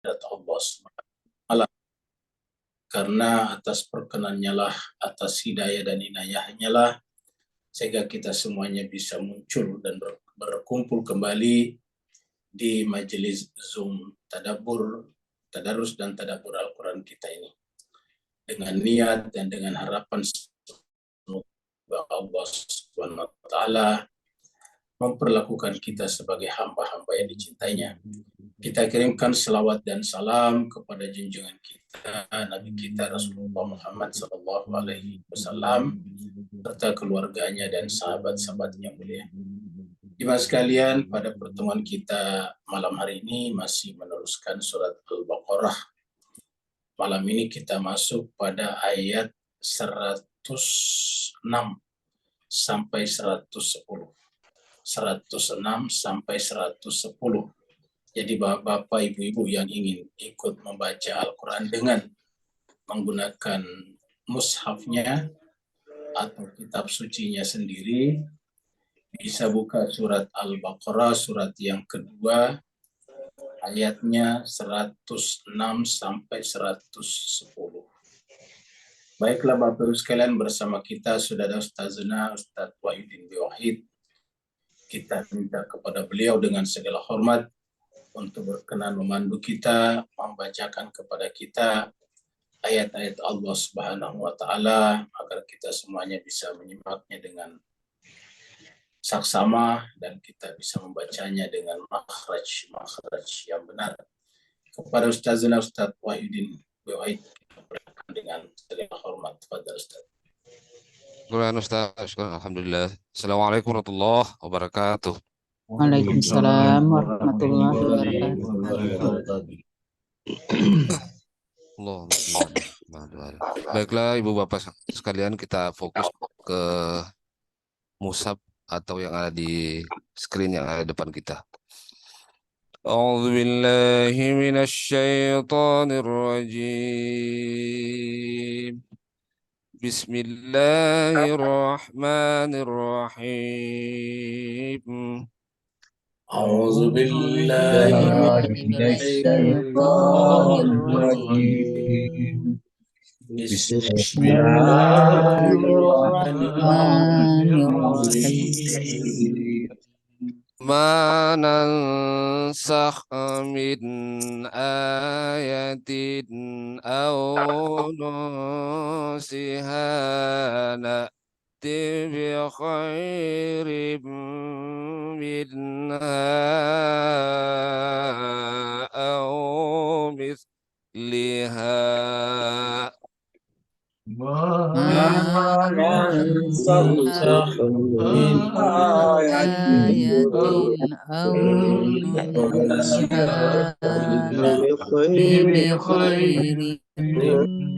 Allah SWT. Karena atas perkenannya lah, atas hidayah dan inayahnya lah, sehingga kita semuanya bisa muncul dan berkumpul kembali di majelis Zoom tadarus dan tadabbur Al-Quran kita ini. Dengan niat dan dengan harapan semoga Allah SWT memperlakukan kita sebagai hamba-hamba yang dicintainya. Kita kirimkan selawat dan salam kepada junjungan kita, Nabi kita Rasulullah Muhammad SAW, serta keluarganya dan sahabat-sahabatnya mulia. Jemaah sekalian, pada pertemuan kita malam hari ini masih meneruskan surat Al-Baqarah. Malam ini kita masuk pada ayat 106 sampai 110. 106 sampai 110. Jadi bapak-bapak, ibu-ibu yang ingin ikut membaca Al-Quran dengan menggunakan mushafnya atau kitab sucinya sendiri, bisa buka surat Al-Baqarah, surat yang kedua, ayatnya 106 sampai 110. Baiklah Bapak Ibu sekalian, bersama kita sudah ada Ustazuna Ustaz Wahyudin Wahid. Kita minta kepada beliau dengan segala hormat untuk berkenan memandu kita, membacakan kepada kita ayat-ayat Allah Subhanahu wa Ta'ala, agar kita semuanya bisa menyimaknya dengan saksama dan kita bisa membacanya dengan makhraj yang benar. Kepada Ustazuna Ustaz Wahyudin Wahid dengan segala hormat. Fadhal Ustaz. Quran Ustaz, alhamdulillah. Assalamualaikum warahmatullahi wabarakatuh. Waalaikumsalam warahmatullahi wabarakatuh. Baiklah Ibu Bapak sekalian, kita fokus ke mushaf atau yang ada di screen yang ada di depan kita. A'udzu billahi minasy syaithanir rajim. Bismillahirrahmanirrahim. A'udzu billahi minasyaitonir rajim. Bismillahirrahmanirrahim. Ma nansakh min ayatin aw nusiha na'ti bi khairim minha aw misliha. Ma nansakh min ayatin aw nunsiha na'ti bi khairin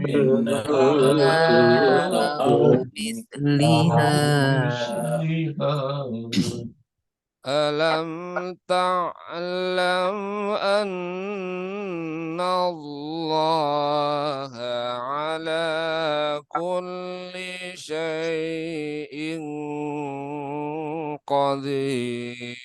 minha aw mithliha. Alam ta'lam anna Allah ala kulli syai'in qadir.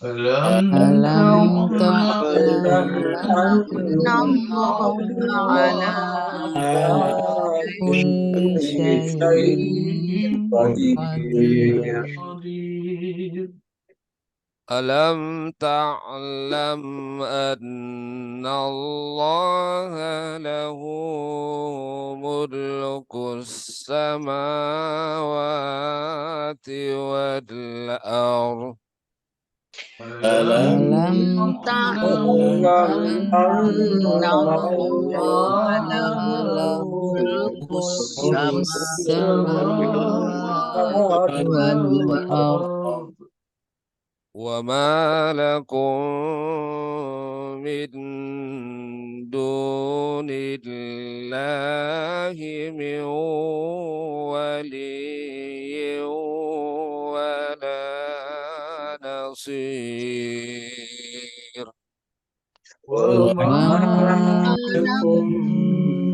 Alam ta'lam anna Allah ala kulli syai'in qadir. Alam ta'lam anna Allah lahu mulkus samawati wal ardh. Alam ta'lam anna Allah lahu mulkus samawati wal ardh. Wa ma lakum min dunillahi min waliyyin wa la nasir. Wa ma lakum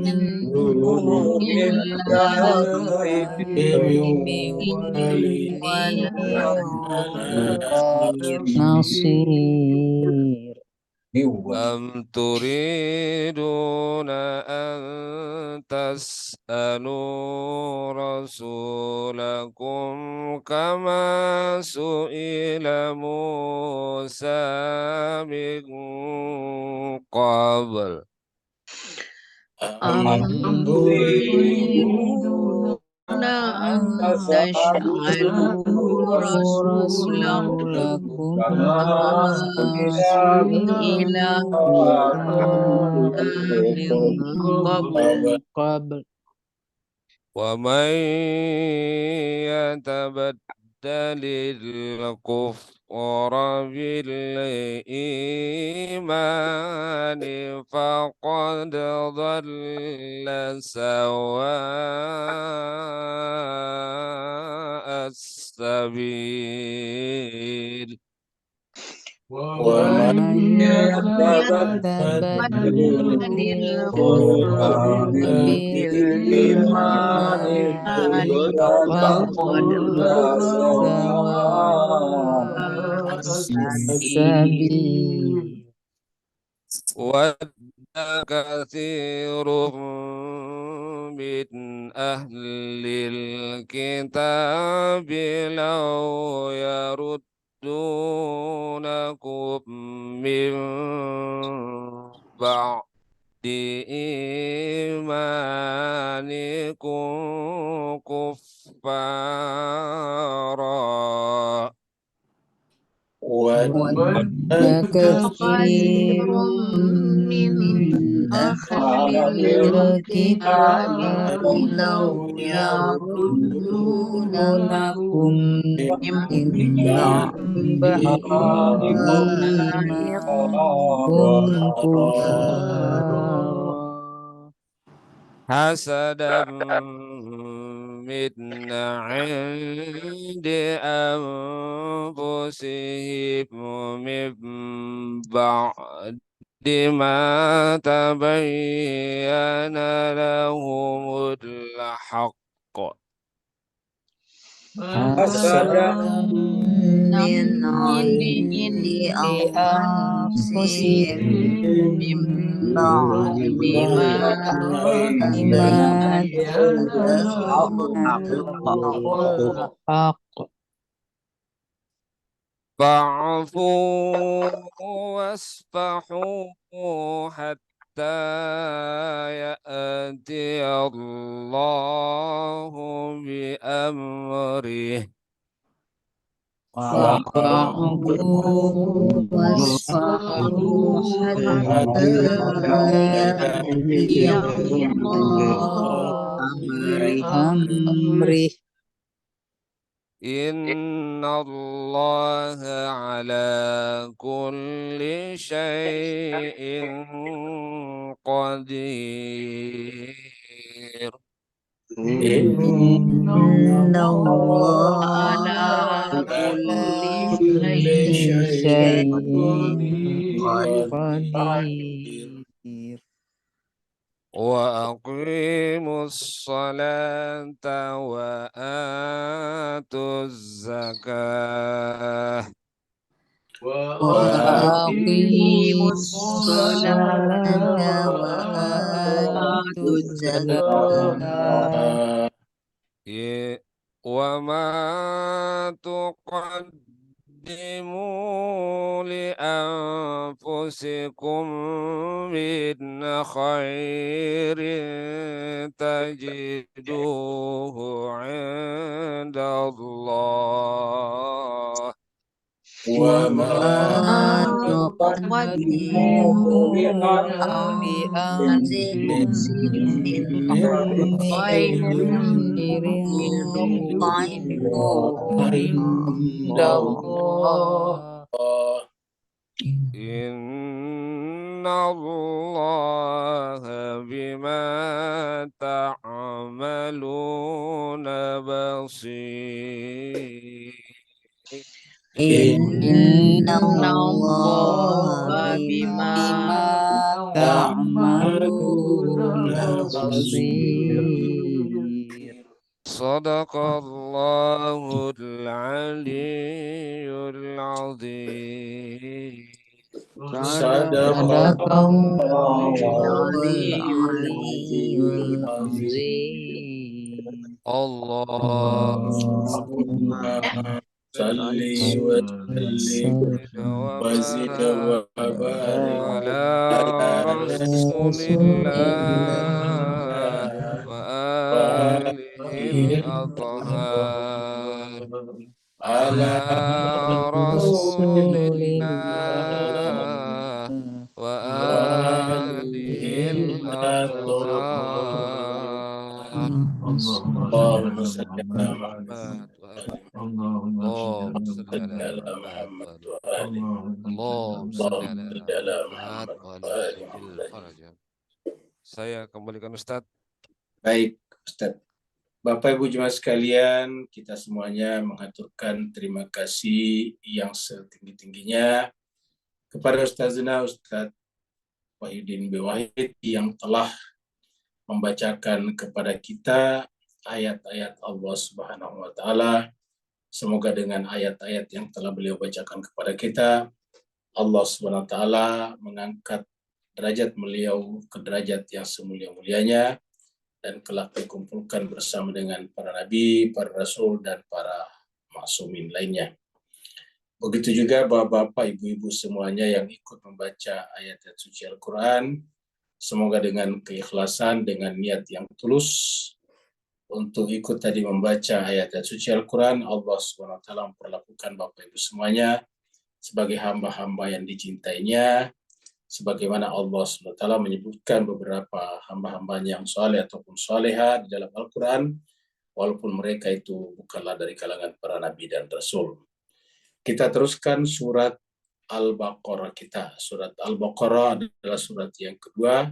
min dunillahi min waliyyin wa la nasir. أم تريدون أن تسألوا رسولكم كما سئل موسى من قبل أم تريدون أن تسألوا رسولكم كما سئل موسى من قبل ومن يتبدل الكفر بالإيمان فقد ضل سواء السبيل ومن يتبدل الكفر بالإيمان فقد ضل سواء السبيل ود كثير من أهل الكتاب لو يردونكم من بعد إيمانكم كفارا ود كثير من أهل الكتاب لو يردونكم من بعد إيمانكم كفارا حسدا من عند أنفسهم من بعد ما تبين لهم الحق حسدا من عند أنفسهم من بعد ما تبين لهم الحق فاعفوا واصفحوا حتى يأتي الله بأمره فاعفوا واصفحوا حتى يأتي الله بأمره إن الله على كل شيء قدير إن الله على كل شيء قدير وأقيموا الصلاة وآتوا الزكاة وأقيموا الصلاة وآتوا الزكاة وما تقدموا لأنفسكم من خير تجدوه عند الله وما تقدموا لأنفسكم من خير تجدوه عند الله إن الله بما تعملون بصير إن الله بما تعملون بصير صدق الله العلي العظيم Sadaqallahul Sadaqallahul Aliyyul Azim. Azim. Allahumma Salli wa sallim zid wa wa zid barik wa barik ala ala Rasulillah Rasulillah wa wa alihi alihi al-athhar ala ala Rasulillah wa alihi al-athhar Allahumma salli ala Muhammad wa ali Allahumma Allahumma salli ala Muhammad wa Muhammad ali wa ali Allahumma salli Allahumma ala salli ala Muhammad Muhammad wa wa ali ali ajil Muhammad. farajam. Saya kembalikan Ustadz. Baik, Ustaz. Bapak Ibu jemaah sekalian, kita semuanya mengaturkan terima kasih yang setinggi-tingginya kepada Ustazna Ustadz Wahidin B. Wahid yang telah membacakan kepada kita ayat-ayat Allah Subhanahu wa taala. Semoga dengan ayat-ayat yang telah beliau bacakan kepada kita, Allah Subhanahu wa taala mengangkat derajat beliau ke derajat yang semulia-mulianya dan kelak dikumpulkan bersama dengan para nabi, para rasul, dan para maksumin lainnya. Begitu juga bapak-bapak, ibu-ibu semuanya yang ikut membaca ayat-ayat suci Al-Quran, semoga dengan keikhlasan, dengan niat yang tulus untuk ikut tadi membaca ayat-ayat suci Al-Quran, Allah SWT memperlakukan bapak ibu semuanya sebagai hamba-hamba yang dicintainya, sebagaimana Allah SWT menyebutkan beberapa hamba-hambanya yang soleh ataupun soleha di dalam Al-Quran, walaupun mereka itu bukanlah dari kalangan para nabi dan rasul. Kita teruskan surat Al-Baqarah kita. Surat Al-Baqarah adalah surat yang kedua,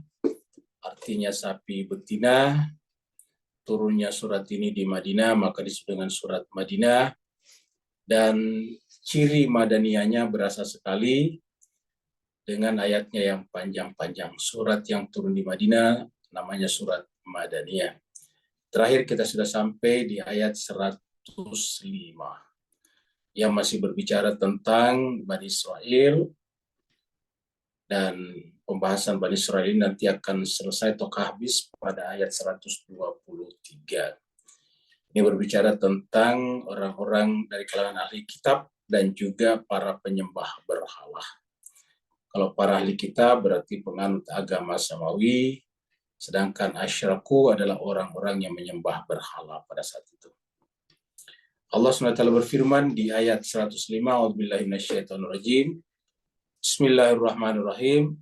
artinya sapi betina. Turunnya surat ini di Madinah, maka disebut dengan surat Madinah. Dan ciri madaniyahnya berasa sekali dengan ayatnya yang panjang-panjang. Surat yang turun di Madinah namanya surat Madaniyah. Terakhir kita sudah sampai di ayat 105 yang masih berbicara tentang Bani Israel, dan pembahasan Bani Israel ini nanti akan selesai atau habis pada ayat 123. Ini berbicara tentang orang-orang dari kalangan ahli kitab dan juga para penyembah berhala. Kalau para ahli kitab berarti penganut agama Samawi, sedangkan asyraku adalah orang-orang yang menyembah berhala pada saat itu. Allah SWT berfirman di ayat 105, A'udzubillahi minasyaitonirrajim. Bismillahirrahmanirrahim.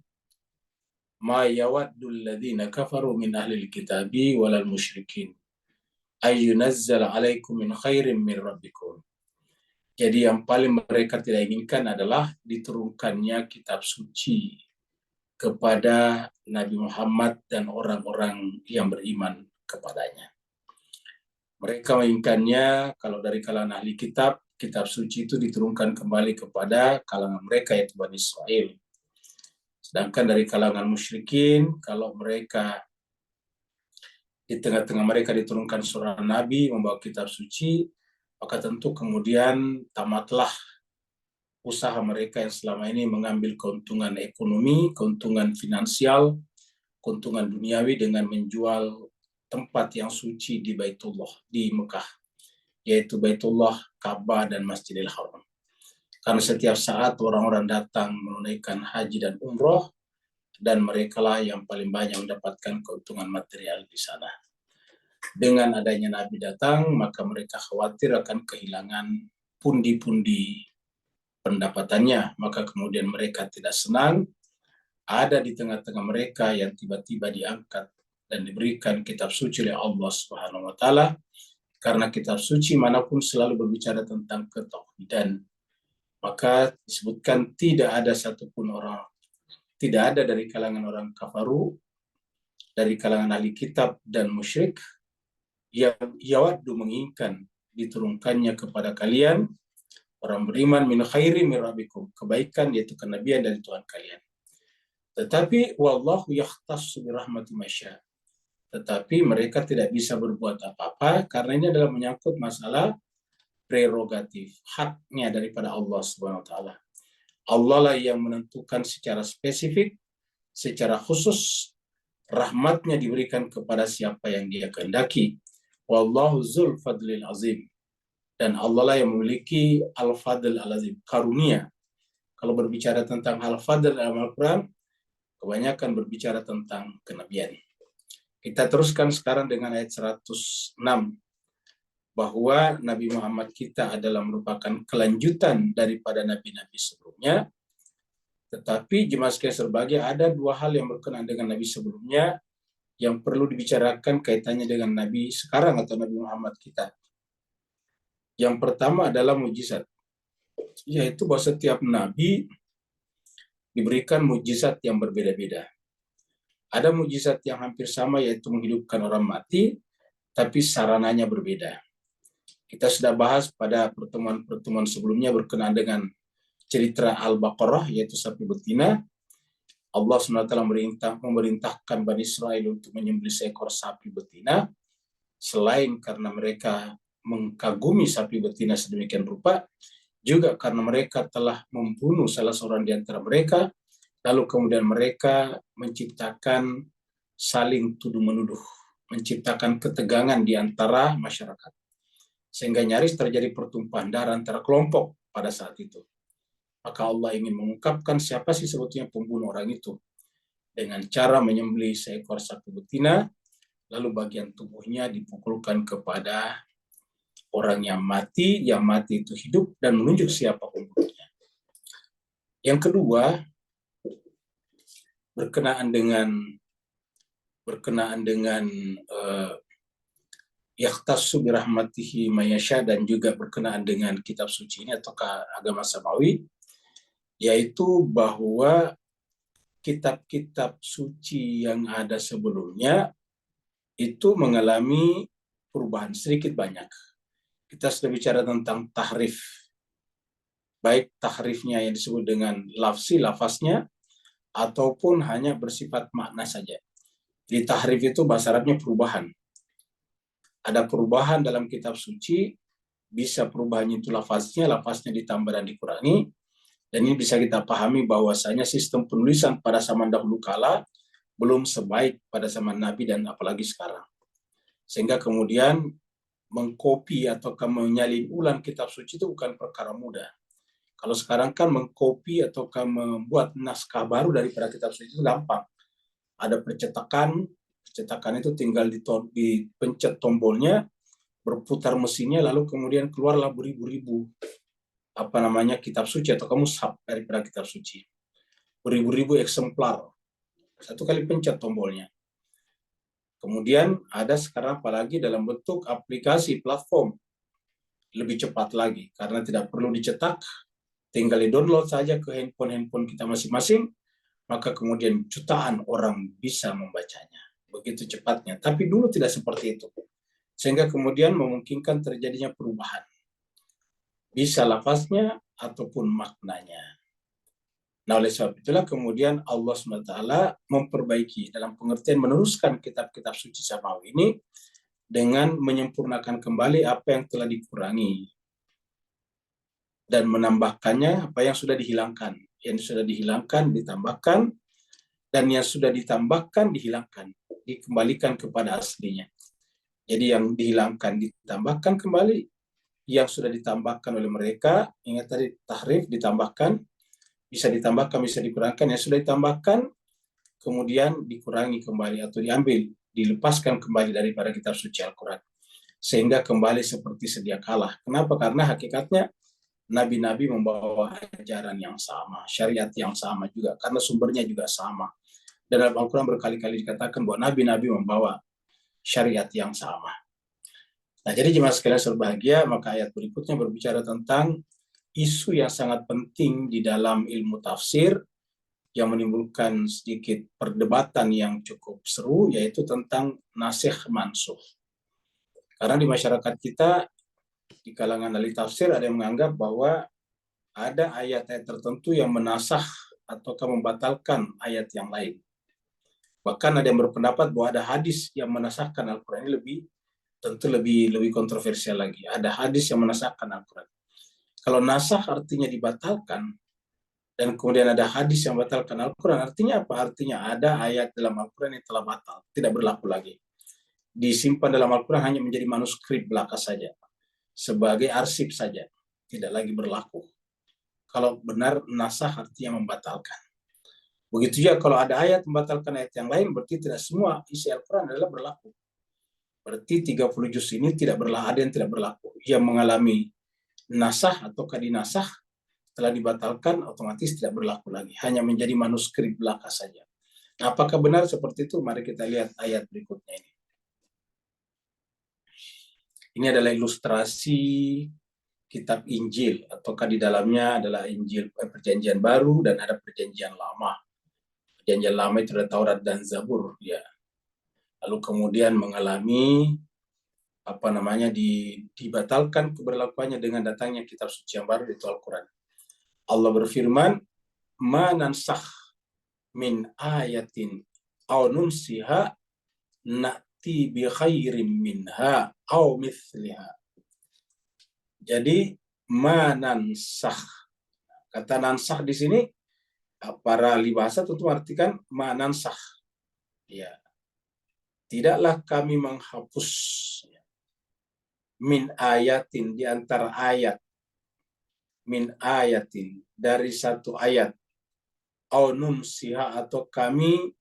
Ma yawaddul ladzina kafaru min ahlil kitabi walal musyrikin ayyunazzala alaikum min khairin min rabbikum. Jadi yang paling mereka tidak inginkan adalah diturunkannya kitab suci kepada Nabi Muhammad dan orang-orang yang beriman kepadanya. Mereka menginginkannya kalau dari kalangan ahli kitab, kitab suci itu diturunkan kembali kepada kalangan mereka yaitu Bani Israel. Sedangkan dari kalangan musyrikin, kalau mereka di tengah-tengah mereka diturunkan seorang nabi membawa kitab suci, maka tentu kemudian tamatlah usaha mereka yang selama ini mengambil keuntungan ekonomi, keuntungan finansial, keuntungan duniawi dengan menjual tempat yang suci di Baitullah, di Mekah, yaitu Baitullah, Ka'bah, dan Masjidil Haram. Karena setiap saat orang-orang datang menunaikan haji dan umroh, dan merekalah yang paling banyak mendapatkan keuntungan material di sana. Dengan adanya Nabi datang, maka mereka khawatir akan kehilangan pundi-pundi pendapatannya. Maka kemudian mereka tidak senang ada di tengah-tengah mereka yang tiba-tiba diangkat dan diberikan kitab suci oleh Allah Subhanahu wa taala. Karena kitab suci manapun selalu berbicara tentang ketauhidan. Maka disebutkan tidak ada satupun orang, tidak ada dari kalangan orang kafaru, dari kalangan ahli kitab dan musyrik yang yawaddu menginginkan diturunkannya kepada kalian orang beriman min khairi min rabbikum, kebaikan yaitu kenabian dari Tuhan kalian. Tetapi wallahu yakhtassu bi rahmati masya. Tetapi mereka tidak bisa berbuat apa-apa karena ini adalah menyangkut masalah prerogatif, haknya daripada Allah Subhanahu wa taala. Allah lah yang menentukan secara spesifik, secara khusus, rahmatnya diberikan kepada siapa yang dia kehendaki. Wallahu dzul fadlil azim. Dan Allah lah yang memiliki al-fadl al-azim, karunia. Kalau berbicara tentang al-fadl dalam Al-Quran, kebanyakan berbicara tentang kenabian. Kita teruskan sekarang dengan ayat 106, bahwa Nabi Muhammad kita adalah merupakan kelanjutan daripada nabi-nabi sebelumnya. Tetapi jemaah sekalian serbagaya, ada dua hal yang berkenaan dengan nabi sebelumnya yang perlu dibicarakan kaitannya dengan nabi sekarang atau Nabi Muhammad kita. Yang pertama adalah mujizat, yaitu bahwa setiap nabi diberikan mujizat yang berbeda-beda. Ada mujizat yang hampir sama, yaitu menghidupkan orang mati, tapi sarananya berbeda. Kita sudah bahas pada pertemuan-pertemuan sebelumnya berkenaan dengan cerita Al-Baqarah, yaitu sapi betina. Allah SWT memerintahkan Bani Israel untuk menyembelih seekor sapi betina, selain karena mereka mengkagumi sapi betina sedemikian rupa, juga karena mereka telah membunuh salah seorang di antara mereka, lalu kemudian mereka menciptakan saling tuduh-menuduh, menciptakan ketegangan di antara masyarakat, sehingga nyaris terjadi pertumpahan darah antara kelompok pada saat itu. Maka Allah ingin mengungkapkan siapa sih sebetulnya pembunuh orang itu, dengan cara menyembelih seekor sapi betina, lalu bagian tubuhnya dipukulkan kepada orang yang mati itu hidup, dan menunjuk siapa pembunuhnya. Yang kedua, berkenaan dengan yakhtassu birahmatihi mayasya, dan juga berkenaan dengan kitab suci ini atau agama samawi, yaitu bahwa kitab-kitab suci yang ada sebelumnya itu mengalami perubahan sedikit banyak. Kita sudah bicara tentang tahrif, baik tahrifnya yang disebut dengan lafaznya, ataupun hanya bersifat makna saja. Di tahrif itu bahasa Arabnya perubahan. Ada perubahan dalam kitab suci, bisa perubahannya itu lafaznya ditambah dan dikurangi. Dan ini bisa kita pahami bahwasanya sistem penulisan pada zaman dahulu kala belum sebaik pada zaman Nabi dan apalagi sekarang. Sehingga kemudian mengkopi atau menyalin ulang kitab suci itu bukan perkara mudah. Kalau sekarang kan mengkopi atau membuat naskah baru daripada kitab suci itu gampang. Ada percetakan itu tinggal dipencet tombolnya, berputar mesinnya, lalu kemudian keluarlah beribu-ribu kitab suci atau mushaf daripada kitab suci. Beribu-ribu eksemplar. Satu kali pencet tombolnya. Kemudian ada sekarang apalagi dalam bentuk aplikasi platform. Lebih cepat lagi karena tidak perlu dicetak, tinggal di-download saja ke handphone kita masing-masing, maka kemudian jutaan orang bisa membacanya. Begitu cepatnya. Tapi dulu tidak seperti itu. Sehingga kemudian memungkinkan terjadinya perubahan. Bisa lafaznya ataupun maknanya. Nah, oleh sebab itulah kemudian Allah SWT memperbaiki dalam pengertian meneruskan kitab-kitab suci samawi ini dengan menyempurnakan kembali apa yang telah dikurangi dan menambahkannya apa yang sudah dihilangkan. Yang sudah dihilangkan ditambahkan, dan yang sudah ditambahkan dihilangkan, dikembalikan kepada aslinya. Jadi yang dihilangkan ditambahkan kembali, yang sudah ditambahkan oleh mereka, ingat tadi tahrif ditambahkan, bisa ditambahkan, bisa dikurangkan, yang sudah ditambahkan kemudian dikurangi kembali atau diambil, dilepaskan kembali daripada kitab suci Al-Quran, sehingga kembali seperti sedia kala. Kenapa? Karena hakikatnya nabi-nabi membawa ajaran yang sama, syariat yang sama juga, karena sumbernya juga sama. Dan dalam Al-Quran berkali-kali dikatakan bahwa nabi-nabi membawa syariat yang sama. Nah, jadi jemaah sekalian berbahagia, maka ayat berikutnya berbicara tentang isu yang sangat penting di dalam ilmu tafsir yang menimbulkan sedikit perdebatan yang cukup seru, yaitu tentang nasikh mansukh. Karena di masyarakat kita, di kalangan ahli tafsir, ada yang menganggap bahwa ada ayat-ayat tertentu yang menasakh ataukah membatalkan ayat yang lain. Bahkan ada yang berpendapat bahwa ada hadis yang menasahkan Al-Quran. Ini tentu lebih kontroversial lagi. Ada hadis yang menasahkan Al-Quran. Kalau nasakh artinya dibatalkan, dan kemudian ada hadis yang batalkan Al-Quran, artinya apa? Artinya ada ayat dalam Al-Quran yang telah batal, tidak berlaku lagi. Disimpan dalam Al-Quran hanya menjadi manuskrip belaka saja, sebagai arsip saja, tidak lagi berlaku. Kalau benar nasakh artinya membatalkan. Begitu juga kalau ada ayat membatalkan ayat yang lain, berarti tidak semua isi Al-Quran adalah berlaku. Berarti 30 juz ini tidak berlaku, ada yang tidak berlaku. Yang mengalami nasakh atau kadinasakh telah dibatalkan, otomatis tidak berlaku lagi, hanya menjadi manuskrip belaka saja. Nah, apakah benar seperti itu? Mari kita lihat ayat berikutnya ini. Ini adalah ilustrasi kitab Injil, ataukah di dalamnya adalah Injil Perjanjian Baru dan ada Perjanjian Lama. Perjanjian Lama itu ada Taurat dan Zabur, ya. Lalu kemudian mengalami dibatalkan keberlakuannya dengan datangnya kitab suci yang baru, yaitu Al-Quran. Allah berfirman, "Ma nansakh min ayatin aw nunsiha na'ti bi khairim minha aw mithliha." Jadi ma nansakh. Kata nansakh di sini para ahli bahasa tentu artikan ma nansakh. Ya. Tidaklah kami menghapus min ayatin, di antara ayat, min ayatin, dari satu ayat, au nunsiha, atau kami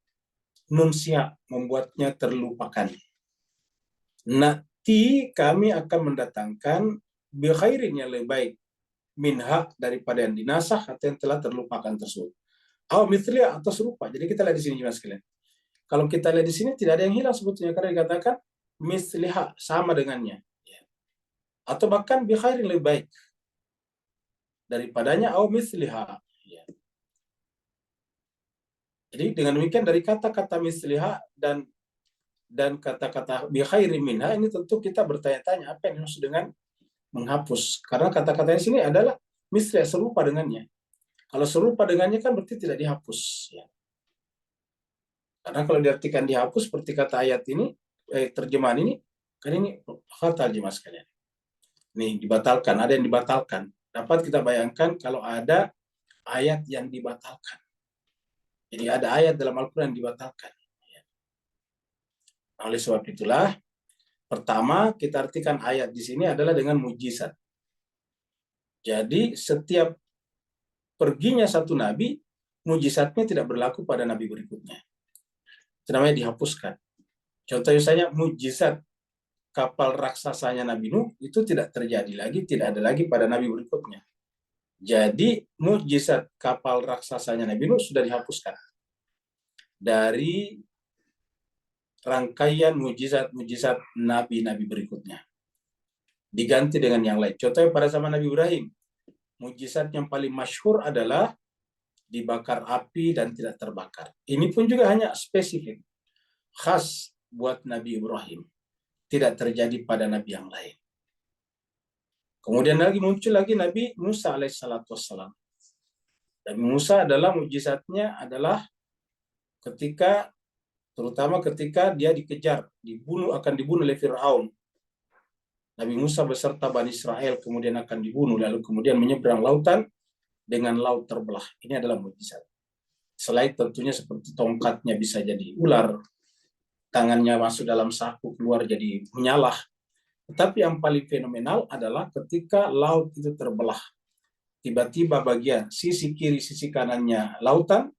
nunsiha, membuatnya terlupakan. Nanti kami akan mendatangkan bi khairin, yang lebih baik, minha, daripada yang dinasah atau yang telah terlupakan tersebut. Au mithliha, atau serupa. Jadi kita lihat di sini Mas sekalian. Kalau kita lihat di sini tidak ada yang hilang sebetulnya, karena dikatakan mithliha, sama dengannya. Atau bahkan bi khairin, lebih baik daripadanya, au mithliha. Jadi dengan demikian dari kata-kata mithliha dan kata-kata bi khairin minha, ini tentu kita bertanya-tanya apa yang dimaksud dengan menghapus. Karena kata-kata di sini adalah mithliha, serupa dengannya. Kalau serupa dengannya kan berarti tidak dihapus. Ya. Karena kalau diartikan dihapus seperti kata ayat ini, terjemahan ini, kan ini fatal jemaah sekalian. Nih, dibatalkan, ada yang dibatalkan. Dapat kita bayangkan kalau ada ayat yang dibatalkan. Jadi ada ayat dalam Al-Quran yang dibatalkan. Oleh sebab itulah, pertama kita artikan ayat di sini adalah dengan mujizat. Jadi setiap perginya satu nabi, mujizatnya tidak berlaku pada nabi berikutnya. Itu namanya dihapuskan. Contoh misalnya mujizat kapal raksasanya Nabi Nuh itu tidak terjadi lagi, tidak ada lagi pada nabi berikutnya. Jadi mujizat kapal raksasanya Nabi Nuh sudah dihapuskan dari rangkaian mujizat nabi-nabi berikutnya. Diganti dengan yang lain. Contohnya pada zaman Nabi Ibrahim, mujizat yang paling masyhur adalah dibakar api dan tidak terbakar. Ini pun juga hanya spesifik, khas buat Nabi Ibrahim. Tidak terjadi pada nabi yang lain. Kemudian lagi muncul lagi Nabi Musa alaihissalatu wassalam. Nabi Musa adalah mujizatnya adalah terutama ketika dia dikejar, akan dibunuh oleh Fir'aun. Nabi Musa beserta Bani Israel kemudian akan dibunuh, lalu kemudian menyeberang lautan dengan laut terbelah. Ini adalah mujizat. Selain tentunya seperti tongkatnya bisa jadi ular, tangannya masuk dalam saku keluar jadi menyalah. Tetapi yang paling fenomenal adalah ketika laut itu terbelah. Tiba-tiba bagian sisi kiri, sisi kanannya lautan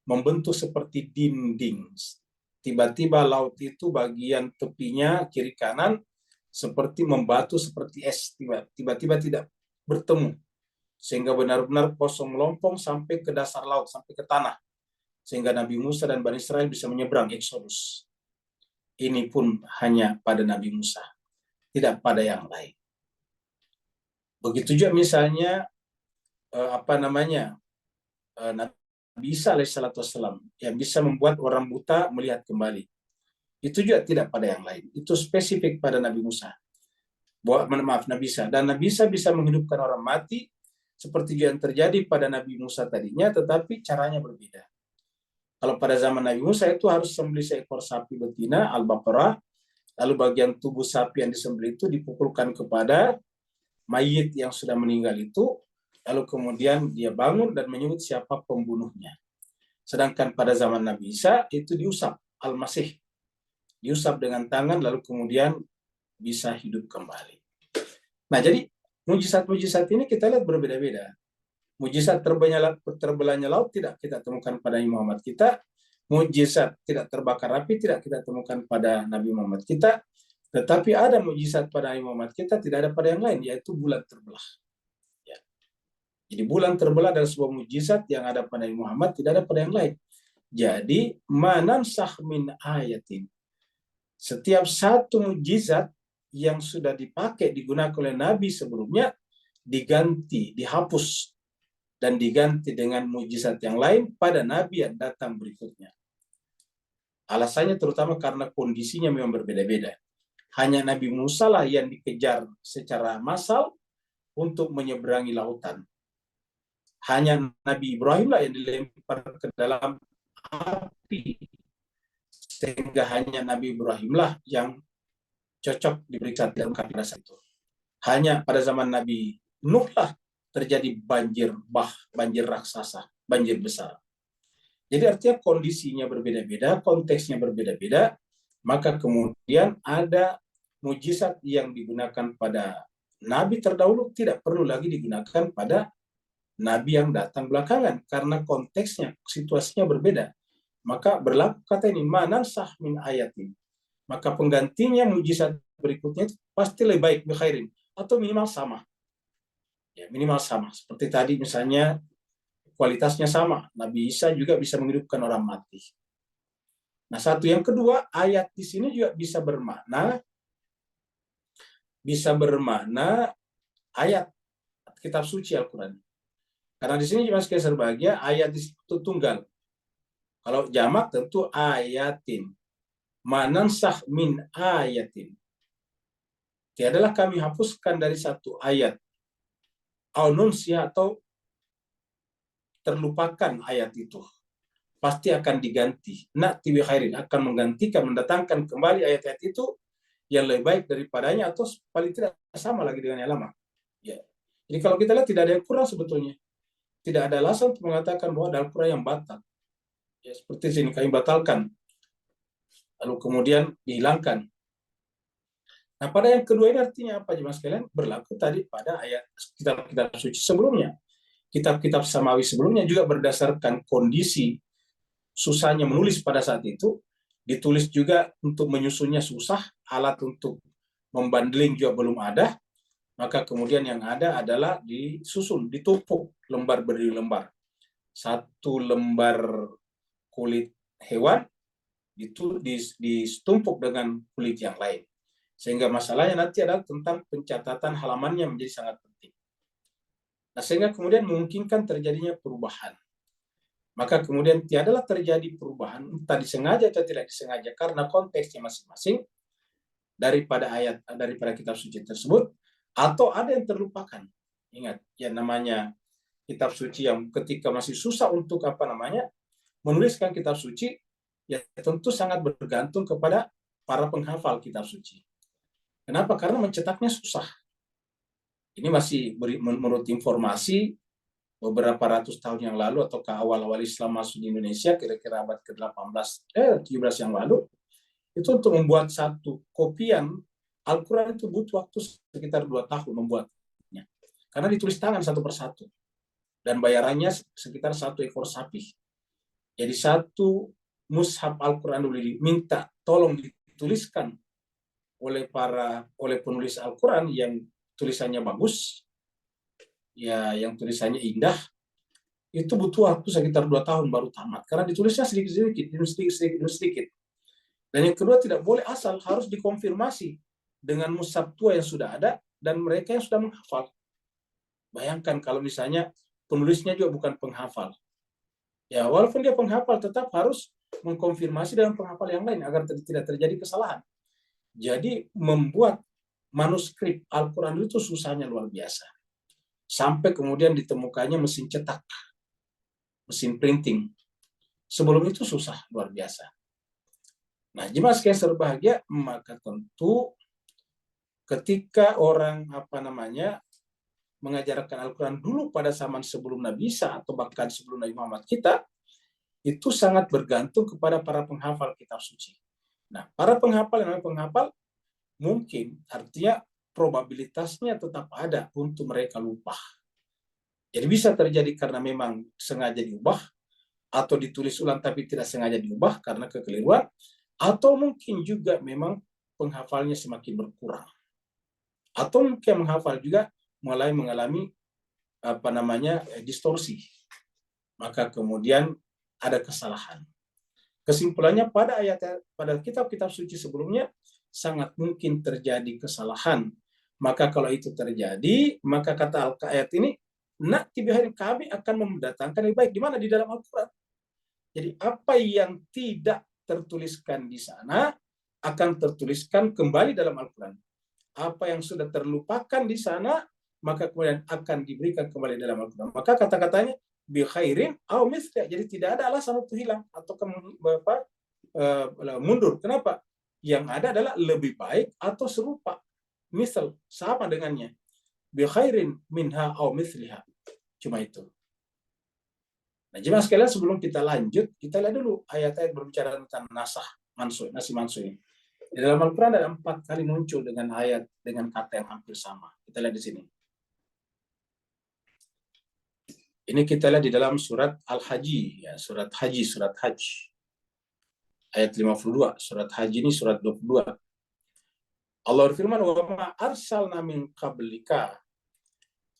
membentuk seperti dinding. Tiba-tiba laut itu bagian tepinya kiri kanan seperti membatu, seperti es. Tiba-tiba tidak bertemu. Sehingga benar-benar kosong melompong sampai ke dasar laut, sampai ke tanah. Sehingga Nabi Musa dan Bani Israel bisa menyeberang Exodus. Ini pun hanya pada Nabi Musa, tidak pada yang lain. Begitu juga misalnya Nabi Isa alaihissalatu wassalam yang bisa membuat orang buta melihat kembali. Itu juga tidak pada yang lain. Itu spesifik pada Nabi Musa. Nabi Isa. Dan Nabi Isa bisa menghidupkan orang mati seperti yang terjadi pada Nabi Musa tadinya, tetapi caranya berbeda. Kalau pada zaman Nabi Musa itu harus sembelih seekor sapi betina, Al-Baqarah, lalu bagian tubuh sapi yang disembelih itu dipukulkan kepada mayit yang sudah meninggal itu, Lalu kemudian dia bangun dan menyebut siapa pembunuhnya. Sedangkan pada zaman Nabi Isa itu diusap, Al-Masih. Diusap dengan tangan lalu kemudian bisa hidup kembali. Nah, jadi mujizat-mujizat ini kita lihat berbeda-beda. Mujizat terbelahnya laut tidak kita temukan pada Nabi Muhammad kita. Mujizat tidak terbakar api tidak kita temukan pada Nabi Muhammad kita. Tetapi ada mujizat pada Nabi Muhammad kita, tidak ada pada yang lain, yaitu bulan terbelah. Ya. Jadi bulan terbelah adalah sebuah mujizat yang ada pada Nabi Muhammad, tidak ada pada yang lain. Jadi, manansakh min ayatin. Setiap satu mujizat yang sudah dipakai, digunakan oleh Nabi sebelumnya, diganti, dihapus, dan diganti dengan mujizat yang lain pada Nabi yang datang berikutnya. Alasannya terutama karena kondisinya memang berbeda-beda. Hanya Nabi Musa lah yang dikejar secara massal untuk menyeberangi lautan. Hanya Nabi Ibrahim lah yang dilempar ke dalam api. Sehingga hanya Nabi Ibrahim lah yang cocok diberikan dalam kapasitas itu. Hanya pada zaman Nabi Nuh lah terjadi banjir raksasa, banjir besar. Jadi artinya kondisinya berbeda-beda, konteksnya berbeda-beda, maka kemudian ada mujizat yang digunakan pada Nabi terdahulu tidak perlu lagi digunakan pada Nabi yang datang belakangan, karena konteksnya, situasinya berbeda. Maka berlaku kata ini, manansakh min ayatin. Maka penggantinya mujizat berikutnya itu pasti lebih baik, bikhairin, atau minimal sama. Ya, minimal sama. Seperti tadi misalnya kualitasnya sama. Nabi Isa juga bisa menghidupkan orang mati. Nah, satu yang kedua, ayat di sini juga bisa bermakna ayat kitab suci Al-Quran. Karena di sini Mas Kaiser bahagia ayat itu tunggal. Kalau jamak tentu ayatin. Manansakh min ayatin. Tiadalah kami hapuskan dari satu ayat. Aununsia atau terlupakan ayat itu. Pasti akan diganti. Na'ti bi khairin, akan menggantikan, mendatangkan kembali ayat-ayat itu yang lebih baik daripadanya atau paling tidak sama lagi dengan yang lama. Ya. Jadi kalau kita lihat tidak ada yang kurang sebetulnya. Tidak ada alasan untuk mengatakan bahwa ada Al-Quran yang batal. Ya, seperti sini kami batalkan. Lalu kemudian dihilangkan. Nah, pada yang kedua ini artinya apa, jemaah sekalian? Berlaku tadi pada ayat kitab-kitab suci sebelumnya. Kitab-kitab samawi sebelumnya juga berdasarkan kondisi susahnya menulis pada saat itu, ditulis juga untuk menyusunnya susah, alat untuk membandling juga belum ada, maka kemudian yang ada adalah disusun, ditumpuk lembar berdiri lembar. Satu lembar kulit hewan itu ditumpuk dengan kulit yang lain. Sehingga masalahnya nanti adalah tentang pencatatan halamannya menjadi sangat penting. Nah, sehingga kemudian memungkinkan terjadinya perubahan. Maka kemudian tiadalah terjadi perubahan, entah disengaja atau tidak disengaja, karena konteksnya masing-masing daripada kitab suci tersebut, atau ada yang terlupakan. Ingat, yang namanya kitab suci yang ketika masih susah untuk menuliskan kitab suci, ya tentu sangat bergantung kepada para penghafal kitab suci. Kenapa? Karena mencetaknya susah. Ini masih menurut informasi beberapa ratus tahun yang lalu atau ke awal-awal Islam masuk di Indonesia, kira-kira abad ke-17 yang lalu, itu untuk membuat satu kopian Al-Quran itu butuh waktu sekitar 2 tahun membuatnya. Karena ditulis tangan satu persatu. Dan bayarannya sekitar 1 ekor sapi. Jadi satu mushaf Al-Quran dulu diminta tolong dituliskan oleh penulis Al-Quran yang tulisannya bagus, ya yang tulisannya indah, itu butuh waktu sekitar 2 tahun baru tamat. Karena ditulisnya sedikit-sedikit. Dan yang kedua, tidak boleh asal, harus dikonfirmasi dengan mushaf tua yang sudah ada dan mereka yang sudah menghafal. Bayangkan kalau misalnya penulisnya juga bukan penghafal. Ya, walaupun dia penghafal, tetap harus mengkonfirmasi dengan penghafal yang lain agar tidak terjadi kesalahan. Jadi membuat manuskrip Al-Quran itu susahnya luar biasa. Sampai kemudian ditemukannya mesin cetak, mesin printing. Sebelum itu susah luar biasa. Nah, jemaah sekalian berbahagia, maka tentu ketika orang mengajarkan Al-Quran dulu pada zaman sebelum Nabi Isa atau bahkan sebelum Nabi Muhammad kita, itu sangat bergantung kepada para penghafal kitab suci. Nah, para penghafal yang penghafal mungkin artinya probabilitasnya tetap ada untuk mereka lupa. Jadi bisa terjadi karena memang sengaja diubah, atau ditulis ulang tapi tidak sengaja diubah karena kekeliruan, atau mungkin juga memang penghafalnya semakin berkurang. Atau mungkin menghafal juga mulai mengalami distorsi. Maka kemudian ada kesalahan. Kesimpulannya pada kitab-kitab suci sebelumnya sangat mungkin terjadi kesalahan. Maka kalau itu terjadi, maka kata ayat ini, kami akan mendatangkan lebih baik. Di mana? Di dalam Al-Quran. Jadi apa yang tidak tertuliskan di sana akan tertuliskan kembali dalam Al-Quran. Apa yang sudah terlupakan di sana maka kemudian akan diberikan kembali dalam Al-Quran. Maka kata-katanya bi khairin au mithla. Jadi tidak ada alasan untuk hilang atau mundur. Kenapa? Yang ada adalah lebih baik atau serupa. Misal sama dengannya. Bi khairin minha au mithliha. Cuma itu. Nah, jemaah sekalian, sebelum kita lanjut, kita lihat dulu ayat-ayat berbicara tentang nasih mansuh ini. Di dalam Al-Quran ada 4 kali muncul dengan ayat dengan kata yang hampir sama. Kita lihat di sini. Ini kita lihat di dalam surat Al-Haji, ya, surat Hajj. Ayat 52, surat Haji ini surat 22. Allah berfirman, "Wa ma arsalna min qablika,"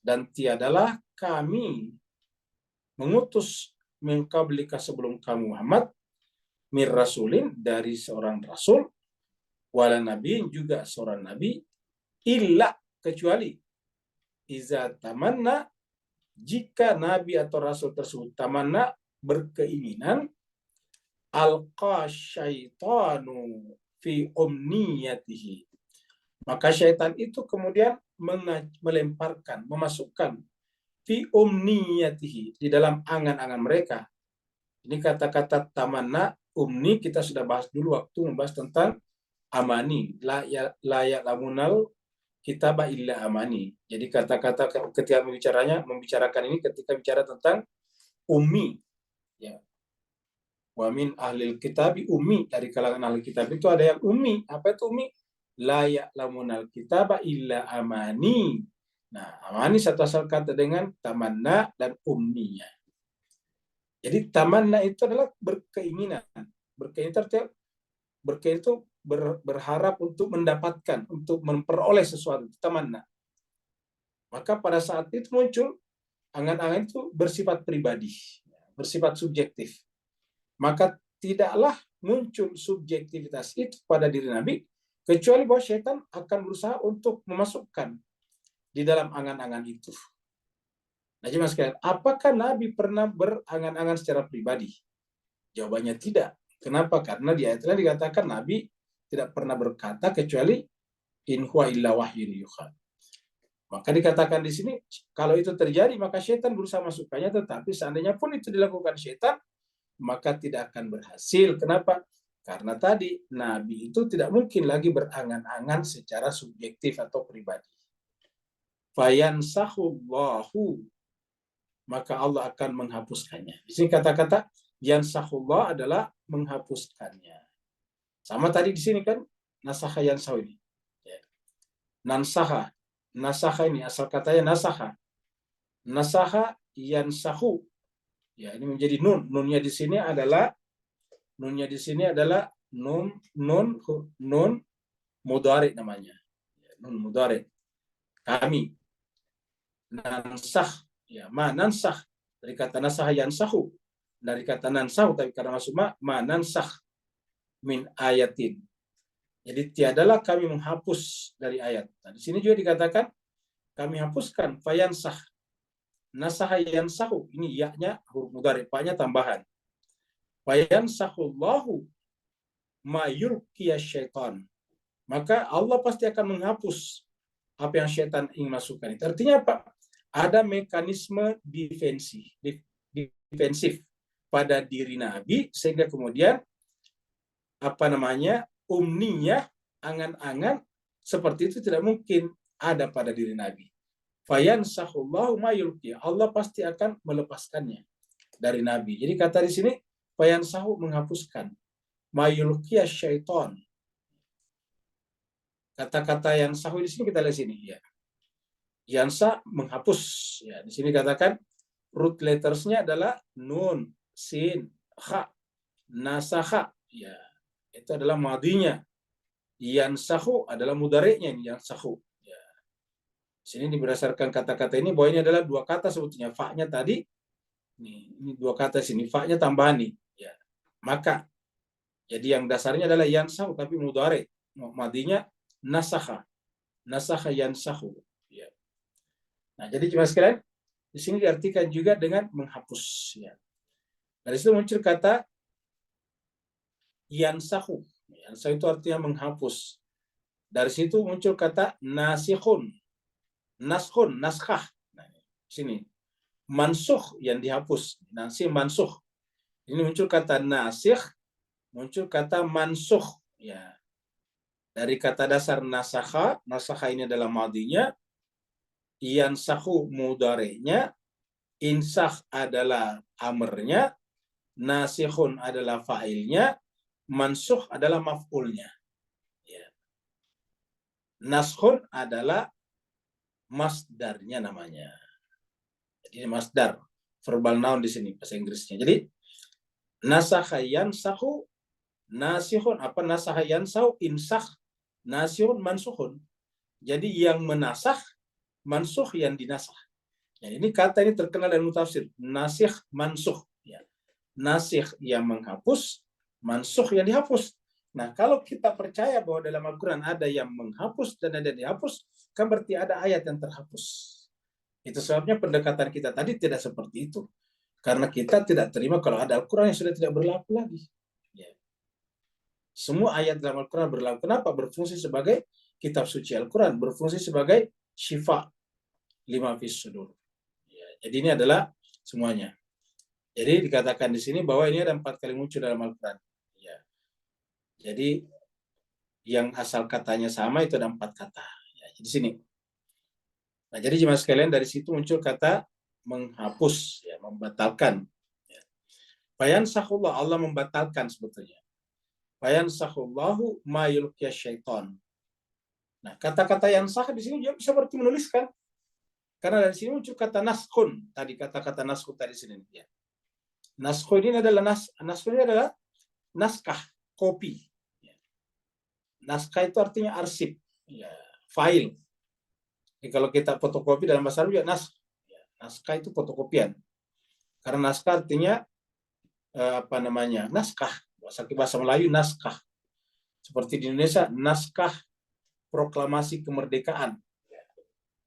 dan tiadalah kami mengutus min qablika sebelum kamu Muhammad, mir rasulin dari seorang rasul, wala nabiin juga seorang nabi, illa kecuali iza tamanna, jika nabi atau rasul tersebut tamanna berkeinginan, alqa syaitanu fi umniyatihi, maka syaitan itu kemudian melemparkan, memasukkan fi umniyatihi, di dalam angan-angan mereka. Ini kata-kata tamanna, umni kita sudah bahas dulu waktu membahas tentang amani, la ya'lamunal kitaba illa amani. Jadi kata-kata ketika membicarakan ini ketika bicara tentang ummi, ya. Wa min ahlil kitabi ummi, dari kalangan ahli kitab itu ada yang ummi. Apa itu ummi? La ya'lamunal kitaba illa amani. Nah, amani satu asal kata dengan tamanna dan umniya. Jadi tamanna itu adalah berkeinginan. Berkeinginan itu berharap untuk mendapatkan, untuk memperoleh sesuatu, tamanna. Maka pada saat itu muncul angan-angan itu bersifat pribadi, bersifat subjektif. Maka tidaklah muncul subjektivitas itu pada diri Nabi, kecuali bahwa syaitan akan berusaha untuk memasukkan di dalam angan-angan itu. Nah, jemaah sekalian, apakah Nabi pernah berangan-angan secara pribadi? Jawabannya tidak. Kenapa? Karena di ayat lain dikatakan Nabi tidak pernah berkata kecuali in huwa illa wahyun yuha. Maka dikatakan di sini kalau itu terjadi maka syaitan berusaha masukkannya, tetapi seandainya pun itu dilakukan syaitan maka tidak akan berhasil. Kenapa? Karena tadi Nabi itu tidak mungkin lagi berangan-angan secara subjektif atau pribadi. Fayansahullahu, maka Allah akan menghapuskannya. Di sini kata-kata yansahullah adalah menghapuskannya. Sama tadi di sini kan nasaha yansahu ini. Ya. Nasaha ini asal katanya nasaha. Nasaha yansahu. Ya, ini menjadi nun. Nunnya di sini adalah nun mudhari namanya. Ya, nun mudhari. Kami nansah, ya, ma nansah dari kata nasaha yansahu. Dari kata nansahu, tapi karena masuk ma nansah min ayatin. Jadi tiadalah kami menghapus dari ayat. Nah, di sini juga dikatakan kami hapuskan fayansah. Nasaha yansahu, ini ya-nya huruf mudhari, pa-nya tambahan. Fayansahullahu ma yulqiya syaitan. Maka Allah pasti akan menghapus apa yang syaitan ingin masukkan. Itu artinya apa? Ada mekanisme defensif pada diri Nabi sehingga kemudian umniyah, angan-angan seperti itu tidak mungkin ada pada diri Nabi. fayansahullahu ma yulqi. Allah pasti akan melepaskannya dari Nabi. Jadi kata di sini fayansahu menghapuskan, ma yulqi syaitan. Kata-kata yang sahu di sini kita lihat sini ya. Yansa menghapus ya. Di sini katakan root lettersnya adalah nun, sin, kha, nasakha ya. Itu adalah madinya. Yansahu adalah mudhari'nya ini yansahu ya. Di sini berdasarkan kata-kata ini bahwa ini adalah dua kata sebetulnya. Fa-nya tadi ini dua kata sini, fa-nya tambahan nih ya. Maka jadi yang dasarnya adalah yansahu tapi mudhari'. Madinya nasakha. Nasakha yansahu ya. Nah, jadi cuma sekalian di sini diartikan juga dengan menghapus ya. Dari situ muncul kata yansahu. Yansahu itu artinya menghapus. Dari situ muncul kata nasikhun. Naskhun, naskhah. Nah, sini mansukh yang dihapus. Nasih mansukh. Ini muncul kata nasikh, muncul kata mansukh ya. Dari kata dasar nasakha, nasakha ini adalah madinya, yansahu mudhari'nya, insakh adalah amrnya, nasikhun adalah fa'ilnya, mansukh adalah maf'ulnya. Ya. Naskhun adalah masdarnya namanya. Jadi masdar, verbal noun di sini bahasa Inggrisnya. Jadi nasakha yansahu, nasikhun apa nasakha yansahu, insakh, nasihun mansuhun. Jadi yang menasakh, mansuh yang dinasakh. Ya, ini kata ini terkenal dalam tafsir. Nasikh, mansuh. Ya. Nasikh yang menghapus, mansuh yang dihapus. Nah, kalau kita percaya bahwa dalam Al-Quran ada yang menghapus dan ada yang dihapus, kan berarti ada ayat yang terhapus. Itu sebabnya pendekatan kita tadi tidak seperti itu. Karena kita tidak terima kalau ada Al-Quran yang sudah tidak berlaku lagi. Ya. Semua ayat dalam Al-Quran berlaku. Kenapa? Berfungsi sebagai kitab suci Al-Quran. Berfungsi sebagai syifa lima fis sudur. Ya, jadi ini adalah semuanya. Jadi dikatakan di sini bahwa ini ada 4 kali muncul dalam Al-Quran. Ya. Jadi yang asal katanya sama itu ada 4 kata. Ya, di sini. Nah, jadi jemaah sekalian dari situ muncul kata menghapus, ya, membatalkan. Ya. Fayansahullah, Allah membatalkan sebetulnya. Fayansahullahu ma yulqiya syaitan. Nah, kata-kata yang sah di sini juga bisa berarti menuliskan. Karena dari sini muncul kata naskhun. Tadi kata-kata naskhun tadi sini. Ya. Naskhun ini adalah naskhun ini adalah naskah, kopi. Ya. Naskah itu artinya arsip, ya, file. Jadi kalau kita fotokopi dalam bahasa Arab ya naskah itu fotokopian. Karena naskah artinya naskah. Bahasa Melayu naskah. Seperti di Indonesia naskah proklamasi kemerdekaan.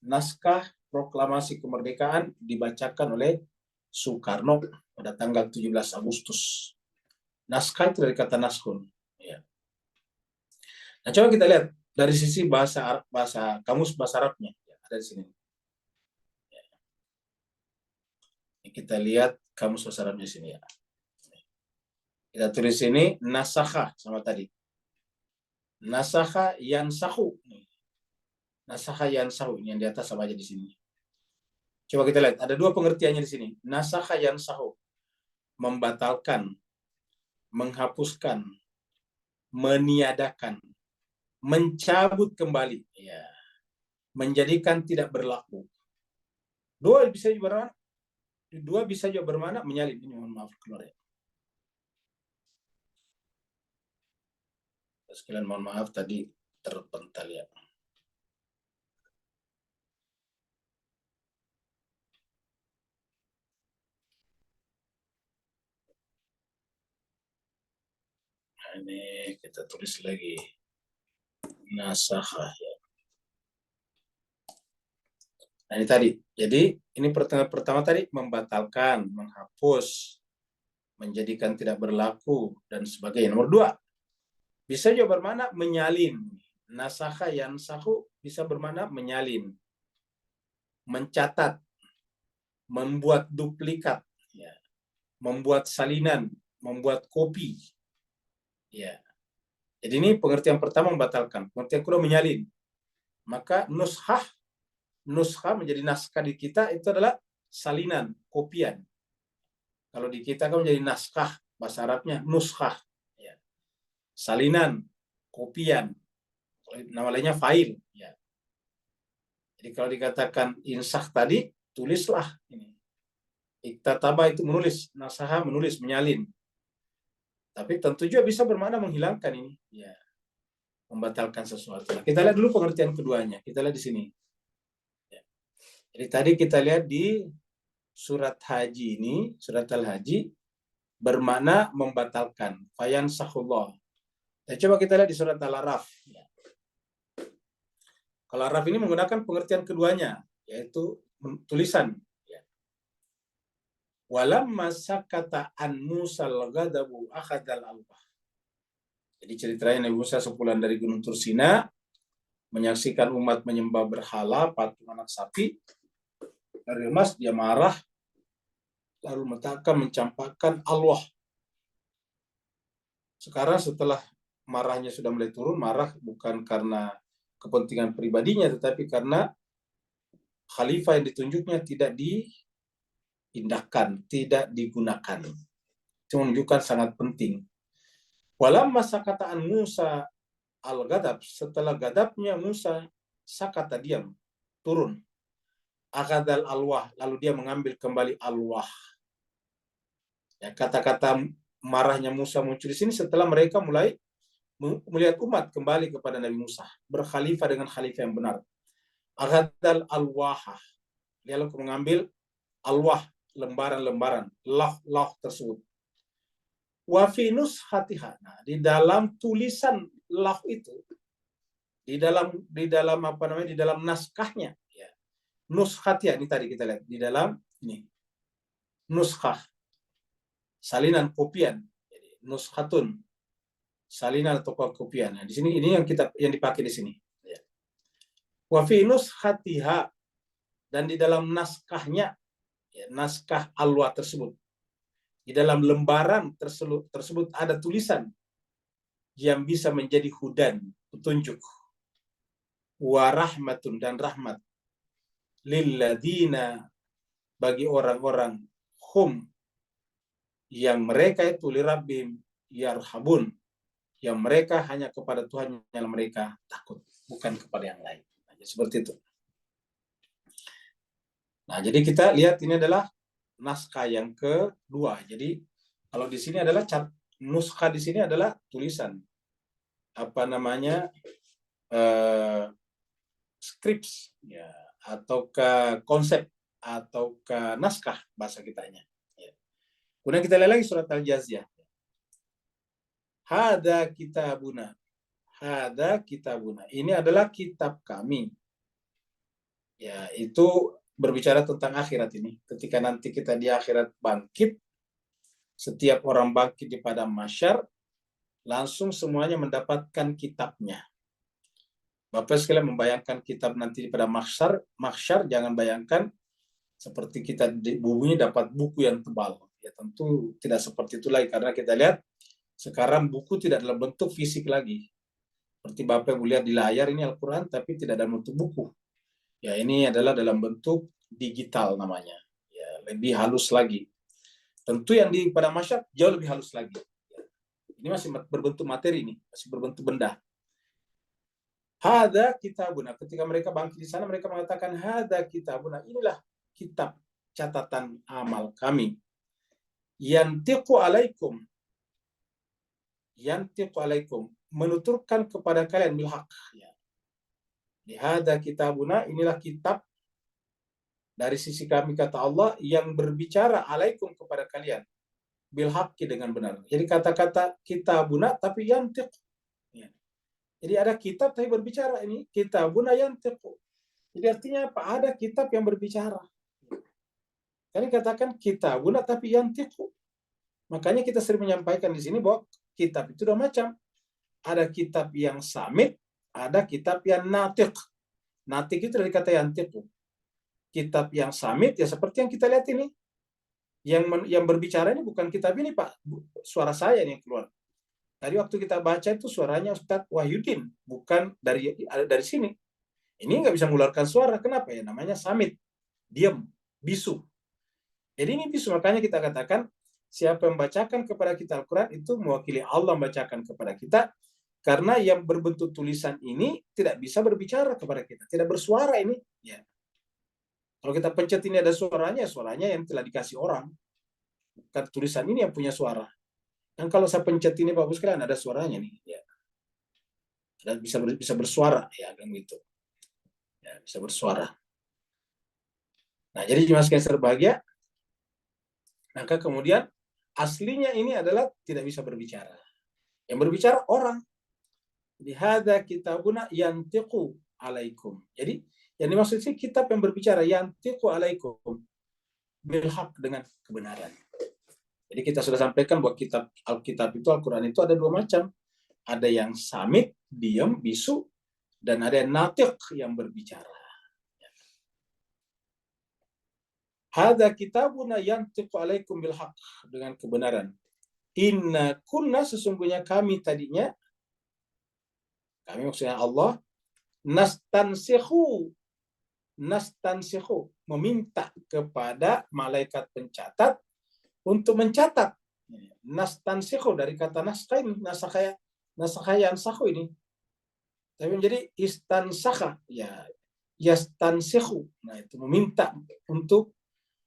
Naskah proklamasi kemerdekaan dibacakan oleh Soekarno pada tanggal 17 Agustus. Naskah itu dari kata naskhun. Ya. Nah, coba kita lihat dari sisi bahasa kamus bahasa Arabnya. Ya, ada di sini. Ya. Kita lihat kamus bahasa Arabnya sini ya. Kita tulis sini nasakha sama tadi. Nasakha yansahu. Nasakha yansahu yang di atas sama aja di sini. Coba kita lihat, ada 2 pengertiannya di sini. Nasakha yansahu, membatalkan, menghapuskan, meniadakan, mencabut kembali, ya, menjadikan tidak berlaku. 2 bisa juga bermakna menyalin. Ini mohon maaf keluar ya. Sekalian mohon maaf tadi terpental ya. Nah, ini kita tulis lagi. Nasakha ya. Nah, ini tadi. Jadi ini pertama tadi membatalkan, menghapus, menjadikan tidak berlaku dan sebagainya. Nomor 2 bisa juga bermakna menyalin. Nasakha yansahu bisa bermakna menyalin, mencatat, membuat duplikat, ya, membuat salinan, membuat kopi. Ya. Jadi ini pengertian pertama membatalkan. Pengertian kedua menyalin. Maka nushah Nuskha menjadi naskah di kita itu adalah salinan, kopian. Kalau di kita kan menjadi naskah, bahasa Arabnya nuskhah. Ya. Salinan, kopian. Nama lainnya file. Ya. Jadi kalau dikatakan insah tadi, tulislah ini. Iktataba itu menulis, nasaha menulis, menyalin. Tapi tentu juga bisa bermakna menghilangkan ini. Ya. Membatalkan sesuatu. Nah, kita lihat dulu pengertian keduanya. Kita lihat di sini. Ya. Jadi tadi kita lihat di surat haji ini, surat al-haji, bermakna membatalkan. Fayan sahullah. Ya, coba kita lihat di surat al-araf. Ya. Kalau araf ini menggunakan pengertian keduanya, yaitu tulisan. Ya. Walamma sakata an Musal ghadabu akhadal alwah. Jadi ceritanya Nabi Musa sepulang dari Gunung Tursina, menyaksikan umat menyembah berhala, patung anak sapi, dari emas dia marah, lalu mencampakkan alwah. Sekarang setelah marahnya sudah mulai turun, marah bukan karena kepentingan pribadinya, tetapi karena khalifah yang ditunjuknya tidak diindahkan, tidak digunakan. Itu menunjukkan sangat penting. Walamma sakataan Musa al-ghadab, setelah gadabnya Musa, sakata diam, turun. Akadal alwah, lalu dia mengambil kembali alwah. Ya, kata-kata marahnya Musa muncul di sini setelah mereka mulai melihat umat kembali kepada Nabi Musa, berkhalifah dengan khalifah yang benar. Akadal alwah, dia lalu mengambil alwah, lembaran-lembaran, lauh tersebut. Wa fi nushatiha, nah, di dalam tulisan lauh itu, di dalam apa namanya, di dalam naskahnya, ya. Nushatiha ini tadi kita lihat di dalam ini nuskah, salinan kopian. Jadi nuskhatun, salinan atau kopian. Nah, di sini ini yang dipakai di sini. Ya. Wa fi nushatiha, dan di dalam naskahnya, ya, naskah alwa tersebut, di dalam lembaran tersebut ada tulisan yang bisa menjadi hudan, petunjuk, wa rahmatun, dan rahmat, lilladina, bagi orang-orang, hum, yang mereka itu lirabbim yarhabun, yang mereka hanya kepada Tuhan yang mereka takut, bukan kepada yang lain. Nah, seperti itu. Nah, jadi kita lihat ini adalah naskah yang kedua. Jadi kalau di sini adalah nuskah, di sini adalah tulisan, apa namanya, skrips, ya, atau ke konsep, atau ke naskah bahasa kitanya. Ya. Kemudian kita lihat lagi surat Al-Jaziyah. Hada kitabuna. Hada kitabuna. Ini adalah kitab kami. Ya, itu berbicara tentang akhirat ini. Ketika nanti kita di akhirat bangkit, setiap orang bangkit di padang mahsyar, langsung semuanya mendapatkan kitabnya. Bapak sekalian membayangkan kitab nanti pada mahsyar, jangan bayangkan seperti kita di bumi dapat buku yang tebal. Ya tentu tidak seperti itu lagi, karena kita lihat sekarang buku tidak dalam bentuk fisik lagi. Seperti Bapak lihat di layar ini Al-Quran, tapi tidak dalam bentuk buku. Ya ini adalah dalam bentuk digital namanya. Ya lebih halus lagi. Tentu yang di pada mahsyar jauh lebih halus lagi. Ya. Ini masih berbentuk materi, ini masih berbentuk benda. Hada kitabuna. Ketika mereka bangkit di sana, mereka mengatakan hada kitabuna. Inilah kitab catatan amal kami. Yantiqu alaikum. Yantiqu alaikum. Menuturkan kepada kalian bilhaq. Ya. Hada kitabuna. Inilah kitab dari sisi kami, kata Allah, yang berbicara alaikum kepada kalian. Bilhaqi, dengan benar. Jadi kata-kata kitabuna tapi yantiq. Ya. Jadi ada kitab tapi berbicara, ini kitabun yantiqu. Jadi artinya apa? Ada kitab yang berbicara. Kali katakan kitabun tapi yantiqu. Makanya kita sering menyampaikan di sini bahwa kitab itu dua macam. Ada kitab yang samit, ada kitab yang natiq. Natiq itu dari kata yantiqu. Kitab yang samit ya seperti yang kita lihat ini. Yang berbicara ini bukan kitab ini, Pak. Suara saya yang keluar. Tadi waktu kita baca itu suaranya Ustadz Wahyudin, bukan dari sini. Ini nggak bisa mengeluarkan suara. Kenapa ya? Namanya samit, diam, bisu. Jadi ini bisu, makanya kita katakan siapa yang membacakan kepada kita Al-Quran itu mewakili Allah membacakan kepada kita, karena yang berbentuk tulisan ini tidak bisa berbicara kepada kita, tidak bersuara ini. Ya. Kalau kita pencet ini ada suaranya, suaranya yang telah dikasih orang. Bukan tulisan ini yang punya suara. Dan kalau saya pencet ini Bapak sekalian ada suaranya nih. Ya. Dan bisa bersuara ya kan gitu. Ya, bisa bersuara. Nah, jadi jemaah sekalian berbahagia, maka kemudian aslinya ini adalah tidak bisa berbicara. Yang berbicara orang. Jadi hadza kitabuna yantiqu alaikum. Jadi yang dimaksud sih kitab yang berbicara yantiqu alaikum bil haq, dengan kebenaran. Jadi kita sudah sampaikan bahwa kitab Alkitab itu, Al-Qur'an itu ada dua macam. Ada yang samit, diam, bisu, dan ada yang natiq, yang berbicara. Hadza kitabuna yantiqu alaikum bil haq, dengan kebenaran. Inna kunna, sesungguhnya kami tadinya, kami maksudnya Allah, nastansikhu, meminta kepada malaikat pencatat untuk mencatat. Nastansikhu dari kata naskah ini, naskah yang sahu ini. Tapi menjadi istansakha, ya yastansikhu. Nah, itu meminta untuk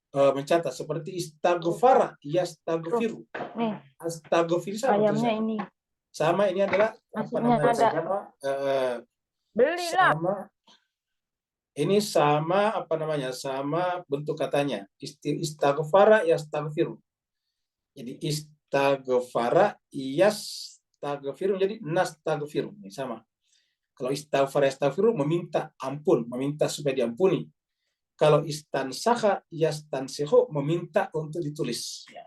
mencatat, seperti istaghfara, yastaghfiru. Nih, Astaghfir sama ayamnya tulisannya. ini. Sama, ini adalah apa Nasinya namanya? ada. Belilah. Ini sama apa namanya? Sama bentuk katanya. Istaghfara yastaghfiru. Jadi istaghfara yastaghfiru, jadi nastaghfiru. Ini sama. Kalau istaghfara yastaghfiru meminta ampun, meminta supaya diampuni. Kalau istansakha yastansikhu, meminta untuk ditulis. Ya.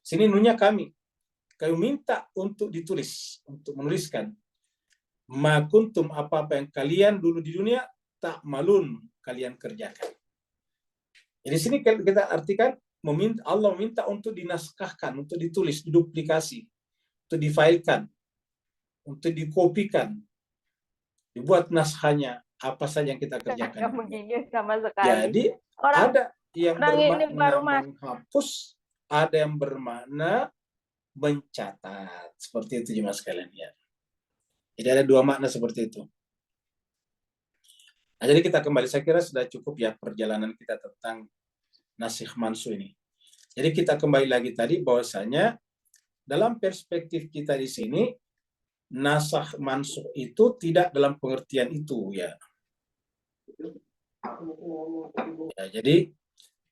Sini nunya kami minta untuk ditulis, untuk menuliskan. Ma kuntum, apa-apa yang kalian dulu di dunia tak malun, kalian kerjakan. Jadi sini kita artikan Allah meminta untuk dinaskahkan, untuk ditulis, diduplikasi, untuk difailkan, untuk dikopikan, dibuat naskahnya apa saja yang kita kerjakan. Nggak begini sama sekali. Jadi ada yang ini baru bermakna menghapus, ada yang bermakna mencatat. Seperti itu jemaah sekalian ya. Jadi ada dua makna seperti itu. Nah, jadi kita kembali, saya kira sudah cukup ya perjalanan kita tentang nasikh mansuh ini. Jadi kita kembali lagi tadi bahwasanya dalam perspektif kita di sini nasakh mansuh itu tidak dalam pengertian itu ya. Ya, jadi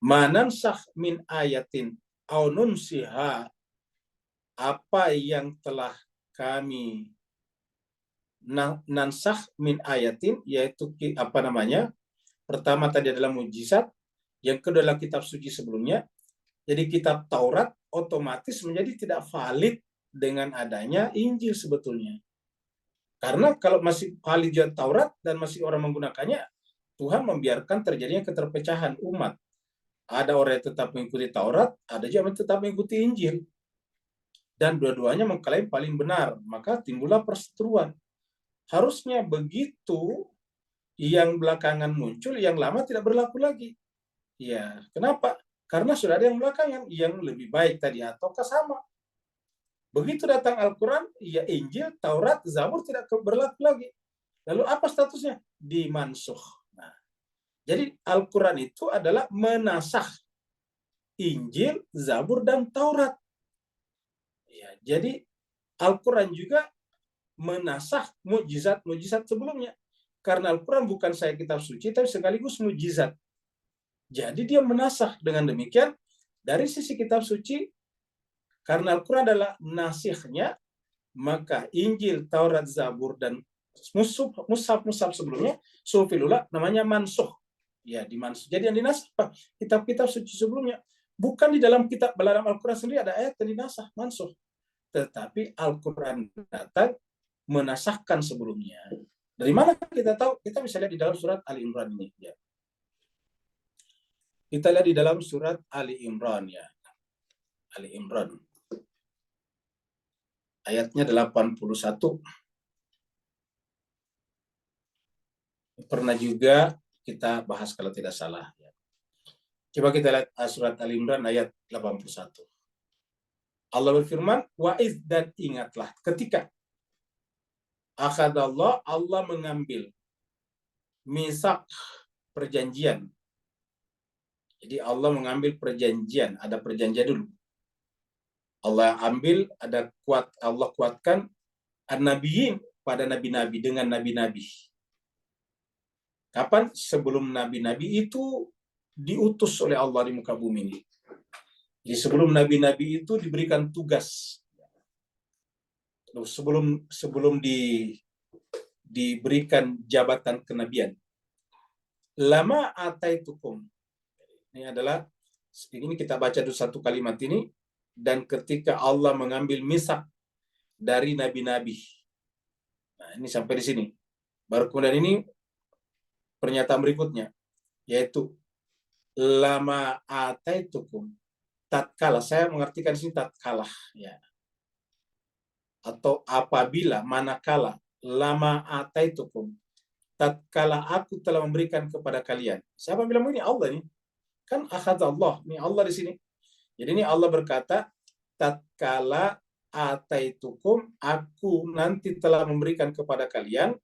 manansakh min ayatin au nunsiha, apa yang telah kami nansakh min ayatin, yaitu apa namanya, pertama tadi adalah mujizat, yang kedua adalah kitab suci sebelumnya. Jadi kitab Taurat otomatis menjadi tidak valid dengan adanya Injil sebetulnya. Karena kalau masih valid Taurat dan masih orang menggunakannya, Tuhan membiarkan terjadinya keterpecahan umat. Ada orang yang tetap mengikuti Taurat, ada juga yang tetap mengikuti Injil. Dan dua-duanya mengklaim paling benar, maka timbullah perseteruan. Harusnya begitu, yang belakangan muncul, yang lama tidak berlaku lagi. Ya, kenapa? Karena sudah ada yang belakangan, yang lebih baik tadi, ataukah sama. Begitu datang Al-Quran, ya Injil, Taurat, Zabur tidak berlaku lagi. Lalu apa statusnya? Dimansuh. Nah, jadi Al-Quran itu adalah menasakh Injil, Zabur, dan Taurat. Ya, jadi Al-Quran juga menasakh mujizat sebelumnya. Karena Al-Quran bukan saya kitab suci, tapi sekaligus mujizat. Jadi dia menasakh. Dengan demikian, dari sisi kitab suci, karena Al-Quran adalah nasikhnya, maka Injil, Taurat, Zabur, dan mushaf sebelumnya, sufilullah, namanya mansuh. Ya, dimansuh. Jadi yang dinasakh kitab-kitab suci sebelumnya. Bukan di dalam Al-Quran sendiri ada ayat yang dinasakh, mansuh. Tetapi Al-Quran datang menasahkan sebelumnya. Dari mana kita tahu? Kita bisa lihat di dalam surat Ali Imran ini. Ya. Kita lihat di dalam surat Ali Imran ya. Ali Imran. Ayatnya 81. pernah juga kita bahas kalau tidak salah. Coba kita lihat surat Al-Imran ayat 81. Allah berfirman, wa'idh, dan ingatlah ketika akhadallah, Allah mengambil misak, perjanjian. Jadi Allah mengambil perjanjian, ada perjanjian dulu. Allah ambil, Allah kuatkan an-nabiyyin, pada nabi-nabi, dengan nabi-nabi. Kapan? Sebelum nabi-nabi itu diutus oleh Allah di muka bumi ini. Jadi sebelum nabi-nabi itu diberikan tugas. Sebelum diberikan jabatan kenabian. Lama ataitukum. Ini kita baca dulu satu kalimat ini. Dan ketika Allah mengambil misak dari nabi-nabi. Nah, ini sampai di sini. Baru kemudian ini pernyataan berikutnya, yaitu lama ataitukum, tatkala, saya mengartikan sini tatkala, ya, atau apabila, manakala, lama ataitukum, tatkala aku telah memberikan kepada kalian. Siapa bilang ini? Allah ini. Kan akhadallah, ini Allah di sini. Jadi ini Allah berkata, tatkala ataitukum, aku nanti telah memberikan kepada kalian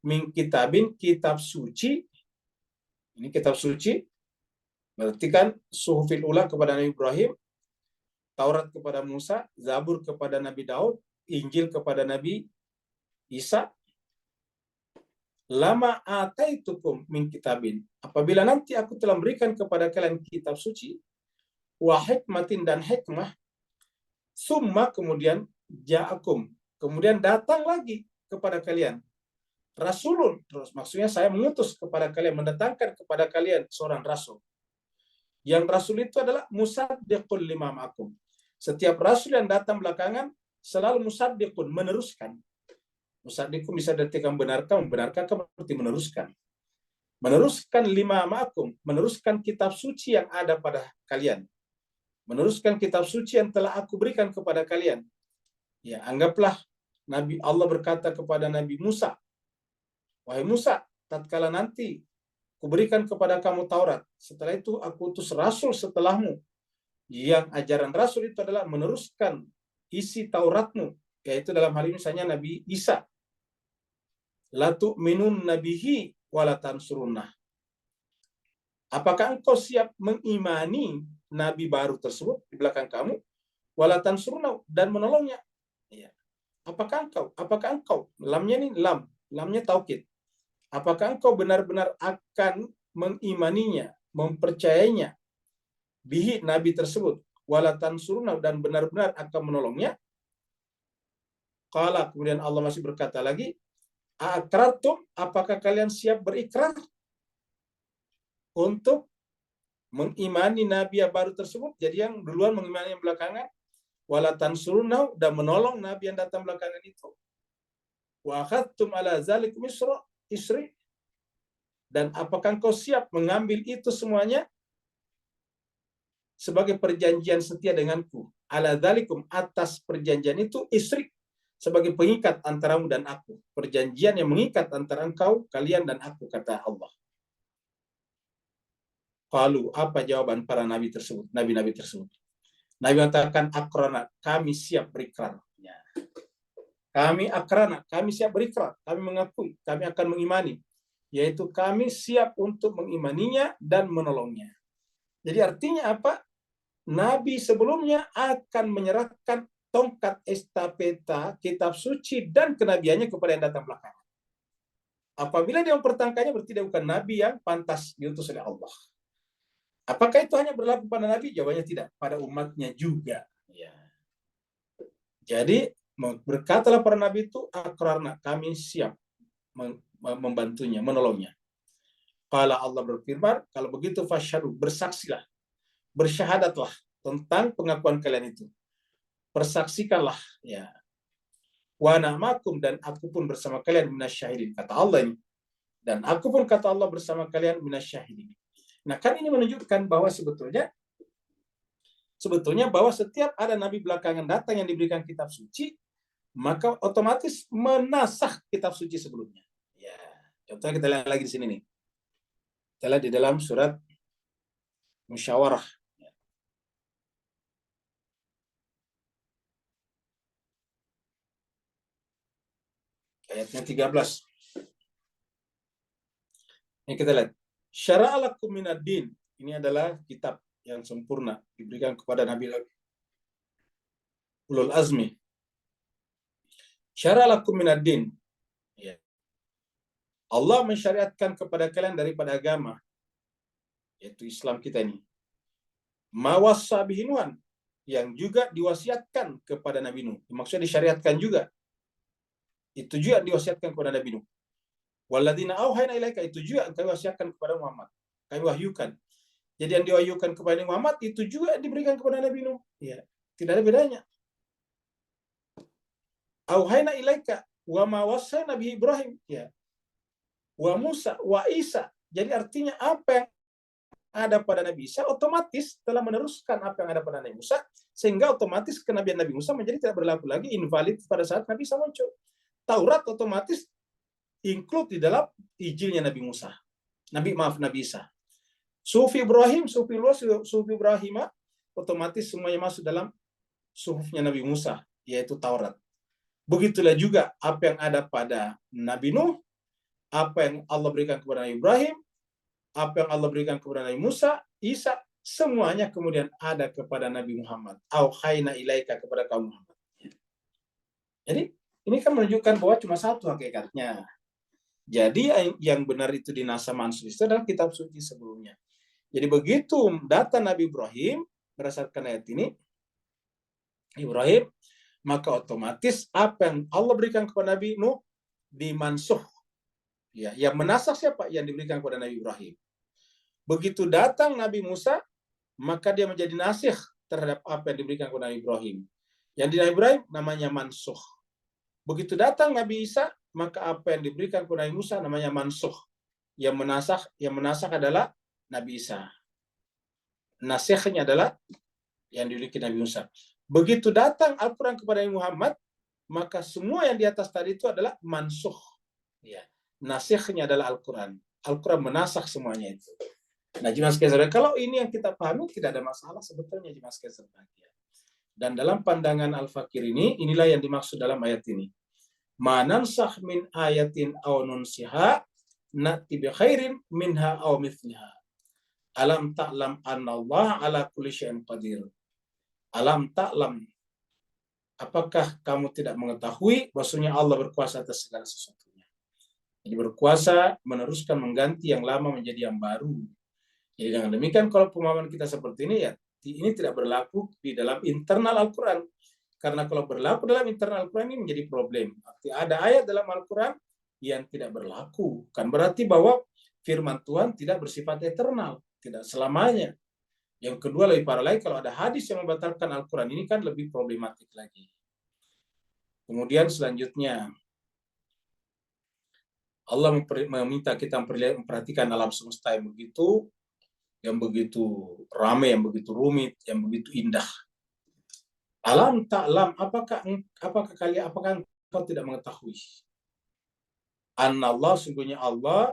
min kitabin, kitab suci. Ini kitab suci berarti kan suhufil ula kepada Nabi Ibrahim, Taurat kepada Musa, Zabur kepada Nabi Daud, Injil kepada Nabi Isa. Lama ataitukum min kitabin, apabila nanti aku telah memberikan kepada kalian kitab suci, wa hikmatin, dan hikmah, summa, kemudian ja'akum, kemudian datang lagi kepada kalian rasulun, terus maksudnya saya mengutus kepada kalian, mendatangkan kepada kalian seorang rasul. Yang rasul itu adalah musaddiqul lima ma'akum. Setiap rasul yang datang belakangan selalu musaddiqun, meneruskan. Musaddiqun bisa diartikan membenarkan berarti meneruskan. Meneruskan lima ma'akum, meneruskan kitab suci yang ada pada kalian. Meneruskan kitab suci yang telah aku berikan kepada kalian. Ya, anggaplah Nabi Allah berkata kepada Nabi Musa, wahai Musa, tatkala nanti kuberikan kepada kamu Taurat, setelah itu aku utus rasul setelahmu, yang ajaran rasul itu adalah meneruskan isi Tauratmu, yaitu dalam hal ini misalnya Nabi Isa. La tu'minun nabihi wa la tansurunnah. Apakah engkau siap mengimani nabi baru tersebut di belakang kamu, wa la tansurunnah, dan menolongnya? Ya. Apakah engkau, lamnya ini lamnya taukid. Apakah engkau benar-benar akan mengimaninya, mempercayainya, bihi, nabi tersebut, wala tansuruna, dan benar-benar akan menolongnya? Qala, kemudian Allah masih berkata lagi, a'akrartum, apakah kalian siap berikrar untuk mengimani nabi yang baru tersebut? Jadi yang duluan mengimani yang belakangan, wala tansuruna, dan menolong nabi yang datang belakangan itu. Wa akhadtum ala zalikum isri, dan apakah engkau siap mengambil itu semuanya sebagai perjanjian setia denganku? Ala dzalikum, atas perjanjian itu, isri, sebagai pengikat antaramu dan aku. Perjanjian yang mengikat antara engkau, kalian, dan aku, kata Allah. Qalu, apa jawaban para nabi tersebut, nabi-nabi tersebut? Nabi mengatakan, akrana, kami siap berikrar. Ya. Kami akrana, kami siap berikrar, kami mengakui, kami akan mengimani. Yaitu kami siap untuk mengimaninya dan menolongnya. Jadi artinya apa? Nabi sebelumnya akan menyerahkan tongkat estafeta kitab suci dan kenabiannya kepada yang datang belakangan. Apabila dia mempertahankannya, berarti dia bukan nabi yang pantas diutus oleh Allah. Apakah itu hanya berlaku pada nabi? Jawabannya tidak, pada umatnya juga. Ya. Jadi berkatalah para nabi itu, akrarna, kami siap membantunya, menolongnya. Qala, Allah berfirman, kalau begitu fasyhadu, bersaksilah, bersyahadatlah tentang pengakuan kalian itu. Persaksikanlah, ya. Wa na'makum, dan aku pun bersama kalian minasyahidin, kata Allah ini. Dan aku pun, kata Allah, bersama kalian minasyahidin. Nah, kan ini menunjukkan bahwa sebetulnya bahwa setiap ada nabi belakangan datang yang diberikan kitab suci, maka otomatis menasakh kitab suci sebelumnya. Ya, Contohnya kita lihat lagi di sini nih. Kita lihat di dalam surat Musyawarah. Ayatnya 13. Ini kita lihat. Syara'a lakum minad din. Ini adalah kitab yang sempurna diberikan kepada Nabi Ulul Azmi. Syara'a lakum minad din. Ya. Allah mensyariatkan kepada kalian daripada agama, yaitu Islam kita ini. Ma wassa bihi Nuhan, yang juga diwasiatkan kepada Nabi Nuh. Maksudnya disyariatkan juga. Itu juga diwasiatkan kepada Nabi Nuh. Walladzina auhayna ilaika, itu juga kami wasiatkan kepada Muhammad. Kami wahyukan. Jadi yang diwahyukan kepada Muhammad itu juga diberikan kepada Nabi Nuh. Ya, tidak ada bedanya. Auhayna ilaika wa ma wassayna bihi Ibrahim, ya. Wa Musa wa Isa. Jadi artinya apa yang ada pada Nabi Isa otomatis telah meneruskan apa yang ada pada Nabi Musa, sehingga otomatis kenabian Nabi Musa menjadi tidak berlaku lagi, invalid pada saat Nabi Isa muncul. Taurat otomatis include di dalam Injilnya Nabi Musa. Nabi Isa. Sufi Ibrahim, Sufi Ibrahim otomatis semuanya masuk dalam suhufnya Nabi Musa, yaitu Taurat. Begitulah juga apa yang ada pada Nabi Nuh, apa yang Allah berikan kepada Nabi Ibrahim, apa yang Allah berikan kepada Nabi Musa, Isa, semuanya kemudian ada kepada Nabi Muhammad. Auhayna ilaika, kepada kaum Muhammad. Jadi ini kan menunjukkan bahwa cuma satu hakikatnya. Jadi yang benar itu di Nasa Mansur itu adalah kitab suci sebelumnya. Jadi begitu data Nabi Ibrahim berdasarkan ayat ini, Ibrahim, maka otomatis apa yang Allah berikan kepada Nabi Nuh dimansuh. Ya, yang menasakh siapa? Yang diberikan kepada Nabi Ibrahim. Begitu datang Nabi Musa, maka dia menjadi nasikh terhadap apa yang diberikan kepada Nabi Ibrahim. Yang di Nabi Ibrahim namanya mansuh. Begitu datang Nabi Isa, maka apa yang diberikan kepada Nabi Musa namanya mansuh. Yang menasakh adalah Nabi Isa. Nasikhnya adalah yang dimiliki Nabi Musa. Begitu datang Al-Quran kepada Nabi Muhammad, maka semua yang di atas tadi itu adalah mansuh. Ya. Nasikhnya adalah Al-Quran. Al-Quran menasakh semuanya itu. Nah, jemaah sekalian, kalau ini yang kita pahami, tidak ada masalah sebetulnya, jemaah sekalian. Dan dalam pandangan Al-Fakir ini, inilah yang dimaksud dalam ayat ini. Ma nansakh min ayatin aw nunsiha na'ti bi khairin minha aw mithliha. Alam ta'lam anna Allah ala kulli syai'in qadir. Alam ta'lam, apakah kamu tidak mengetahui bahwasanya Allah berkuasa atas segala sesuatunya. Jadi berkuasa meneruskan mengganti yang lama menjadi yang baru. Jadi dengan demikian kalau pemahaman kita seperti ini, ya ini tidak berlaku di dalam internal Al-Quran. Karena kalau berlaku dalam internal Al-Quran ini menjadi problem. Arti ada ayat dalam Al-Quran yang tidak berlaku. Kan berarti bahwa firman Tuhan tidak bersifat eternal, tidak selamanya. Yang kedua, lebih parah lagi, kalau ada hadis yang membatalkan Al-Quran, ini kan lebih problematik lagi. Kemudian selanjutnya, Allah meminta kita memperhatikan alam semesta yang begitu ramai, yang begitu rumit, yang begitu indah. Alam ta'lam, apakah engkau tidak mengetahui? Annallah, sungguhnya Allah,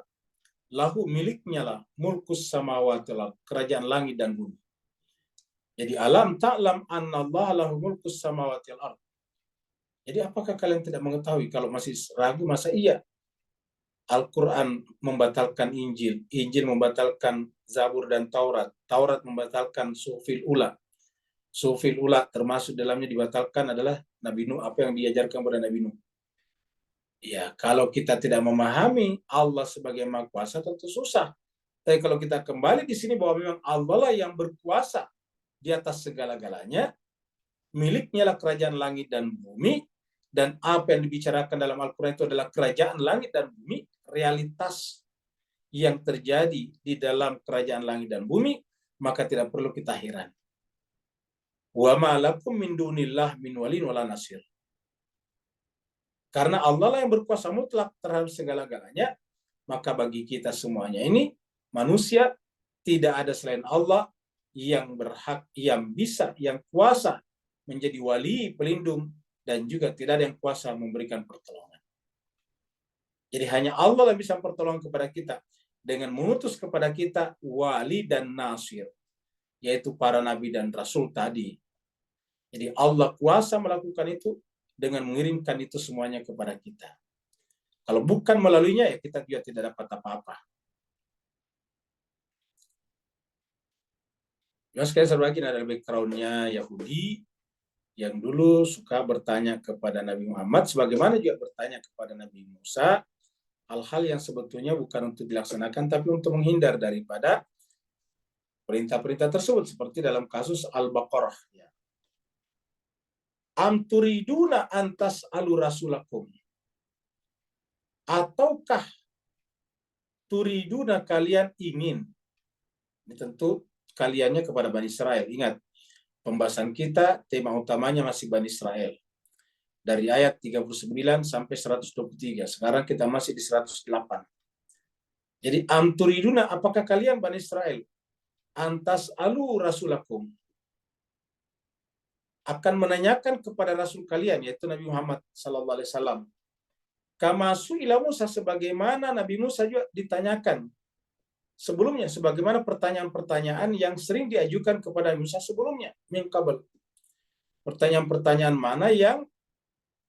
lahu, miliknya lah, mulkus samawati wal ardh, kerajaan langit dan bumi. Jadi alam ta'lam annallah lahu mulkus samawati wal ardh. Jadi apakah kalian tidak mengetahui? Kalau masih ragu, masa iya Al-Quran membatalkan Injil, Injil membatalkan Zabur dan Taurat, Taurat membatalkan Suhufil Ula. Suhufil Ula termasuk dalamnya dibatalkan adalah Nabi Nuh, apa yang diajarkan kepada Nabi Nuh. Ya, kalau kita tidak memahami Allah sebagai Maha Kuasa tentu susah. Tapi kalau kita kembali di sini bahwa memang Allah lah yang berkuasa di atas segala-galanya, miliknya lah kerajaan langit dan bumi, dan apa yang dibicarakan dalam Al-Quran itu adalah kerajaan langit dan bumi, realitas yang terjadi di dalam kerajaan langit dan bumi, maka tidak perlu kita heran. Wa ma lakum min dunillah min walin wala nasir. Karena Allah lah yang berkuasa mutlak terhadap segala-galanya, maka bagi kita semuanya ini, manusia, tidak ada selain Allah yang berhak, yang bisa, yang kuasa menjadi wali, pelindung, dan juga tidak ada yang kuasa memberikan pertolongan. Jadi hanya Allah yang bisa pertolongan kepada kita dengan mengutus kepada kita wali dan nasir, yaitu para nabi dan rasul tadi. Jadi Allah kuasa melakukan itu dengan mengirimkan itu semuanya kepada kita. Kalau bukan melaluinya, ya kita juga tidak dapat apa-apa. Yang sekali berbagi ada background-nya Yahudi yang dulu suka bertanya kepada Nabi Muhammad, sebagaimana juga bertanya kepada Nabi Musa, hal-hal yang sebetulnya bukan untuk dilaksanakan, tapi untuk menghindar daripada perintah-perintah tersebut, seperti dalam kasus Al-Baqarah. Ya. Am turiduna antas alu rasulakum. Ataukah turiduna kalian ingin. Ini tentu kaliannya kepada Bani Israel. Ingat, pembahasan kita, tema utamanya masih Bani Israel. Dari ayat 39 sampai 123. Sekarang kita masih di 108. Jadi, am turiduna, apakah kalian Bani Israel? Antas alu rasulakum. Akan menanyakan kepada Rasul kalian, yaitu Nabi Muhammad SAW. Kama su'ila Musa, sebagaimana Nabi Musa juga ditanyakan sebelumnya, sebagaimana pertanyaan-pertanyaan yang sering diajukan kepada Musa sebelumnya, min qabl. Pertanyaan-pertanyaan mana yang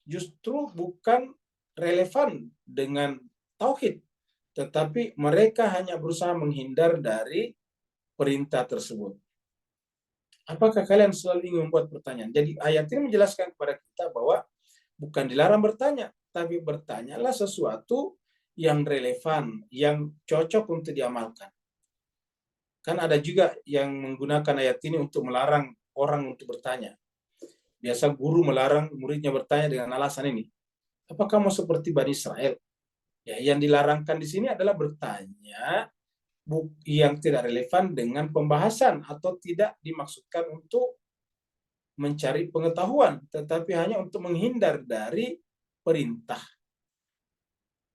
justru bukan relevan dengan tauhid, tetapi mereka hanya berusaha menghindar dari perintah tersebut. Apakah kalian selalu ingin membuat pertanyaan? Jadi ayat ini menjelaskan kepada kita bahwa bukan dilarang bertanya, tapi bertanyalah sesuatu yang relevan, yang cocok untuk diamalkan. Kan ada juga yang menggunakan ayat ini untuk melarang orang untuk bertanya. Biasa guru melarang muridnya bertanya dengan alasan ini. Apakah mau seperti Bani Israel? Ya, yang dilarangkan di sini adalah bertanya yang tidak relevan dengan pembahasan atau tidak dimaksudkan untuk mencari pengetahuan, tetapi hanya untuk menghindar dari perintah.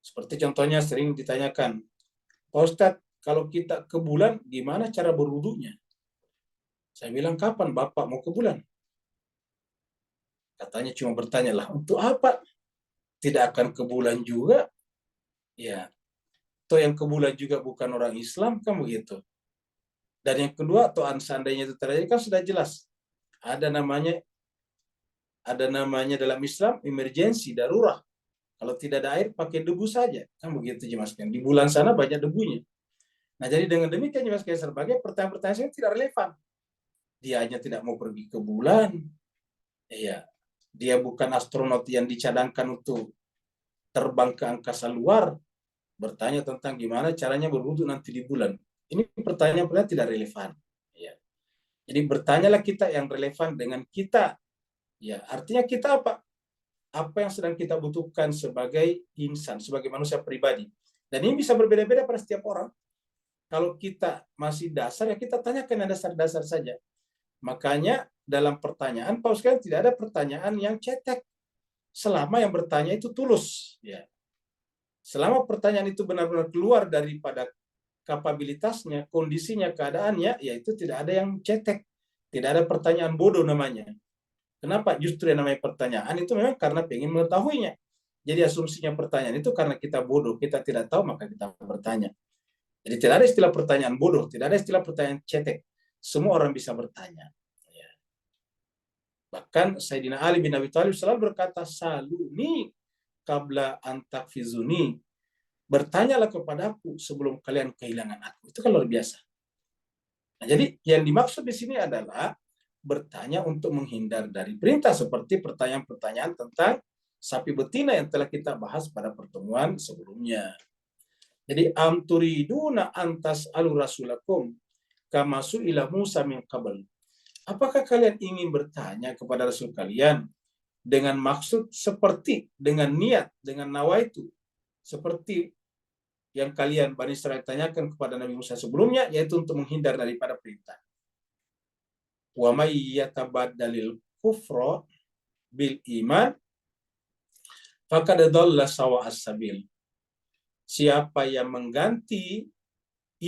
Seperti contohnya sering ditanyakan, Pak Ustadz, kalau kita ke bulan, gimana cara berwudunya? Saya bilang, kapan Bapak mau ke bulan? Katanya cuma bertanya lah, untuk apa? Tidak akan ke bulan juga. Ya, atau yang ke bulan juga bukan orang Islam, kan begitu. Dan yang kedua, atau seandainya itu terjadi, kan sudah jelas. Ada namanya dalam Islam emergensi, darurat. Kalau tidak ada air, pakai debu saja. Kan begitu, Mas. Di bulan sana banyak debunya. Nah, jadi dengan demikian, Mas, sebagai pertanyaan-pertanyaan ini tidak relevan. Dia hanya tidak mau pergi ke bulan. Iya. Dia bukan astronot yang dicadangkan untuk terbang ke angkasa luar. Bertanya tentang gimana caranya berwudu nanti di bulan. Ini pertanyaan-pertanyaan tidak relevan. Ya. Jadi bertanyalah kita yang relevan dengan kita. Ya, artinya kita apa? Apa yang sedang kita butuhkan sebagai insan, sebagai manusia pribadi. Dan ini bisa berbeda-beda pada setiap orang. Kalau kita masih dasar, ya kita tanyakan yang dasar-dasar saja. Makanya dalam pertanyaan, Pak Ustaz, tidak ada pertanyaan yang cetek. Selama yang bertanya itu tulus. Ya. Selama pertanyaan itu benar-benar keluar daripada kapabilitasnya, kondisinya, keadaannya, ya itu tidak ada yang cetek. Tidak ada pertanyaan bodoh namanya. Kenapa? Justru yang namanya pertanyaan itu memang karena ingin mengetahuinya. Jadi asumsinya pertanyaan itu karena kita bodoh, kita tidak tahu, maka kita bertanya. Jadi tidak ada istilah pertanyaan bodoh, tidak ada istilah pertanyaan cetek. Semua orang bisa bertanya. Ya. Bahkan Sayyidina Ali bin Abi Thalib selalu berkata, saluni qabla antakfizuni. Bertanyalah kepadaku sebelum kalian kehilangan aku. Itu kan luar biasa. Nah, jadi yang dimaksud di sini adalah bertanya untuk menghindar dari perintah, seperti pertanyaan-pertanyaan tentang sapi betina yang telah kita bahas pada pertemuan sebelumnya. Jadi am turiduna antas alu rasulakum kama su'ila Musa min qabl. Apakah kalian ingin bertanya kepada rasul kalian dengan maksud seperti, dengan niat, dengan nawaitu, seperti yang kalian Bani Israel tanyakan kepada Nabi Musa sebelumnya, yaitu untuk menghindar daripada perintah. Wa may yatabaddalil kufra bil iman faqad dhalla sawa'as sabil. Siapa yang mengganti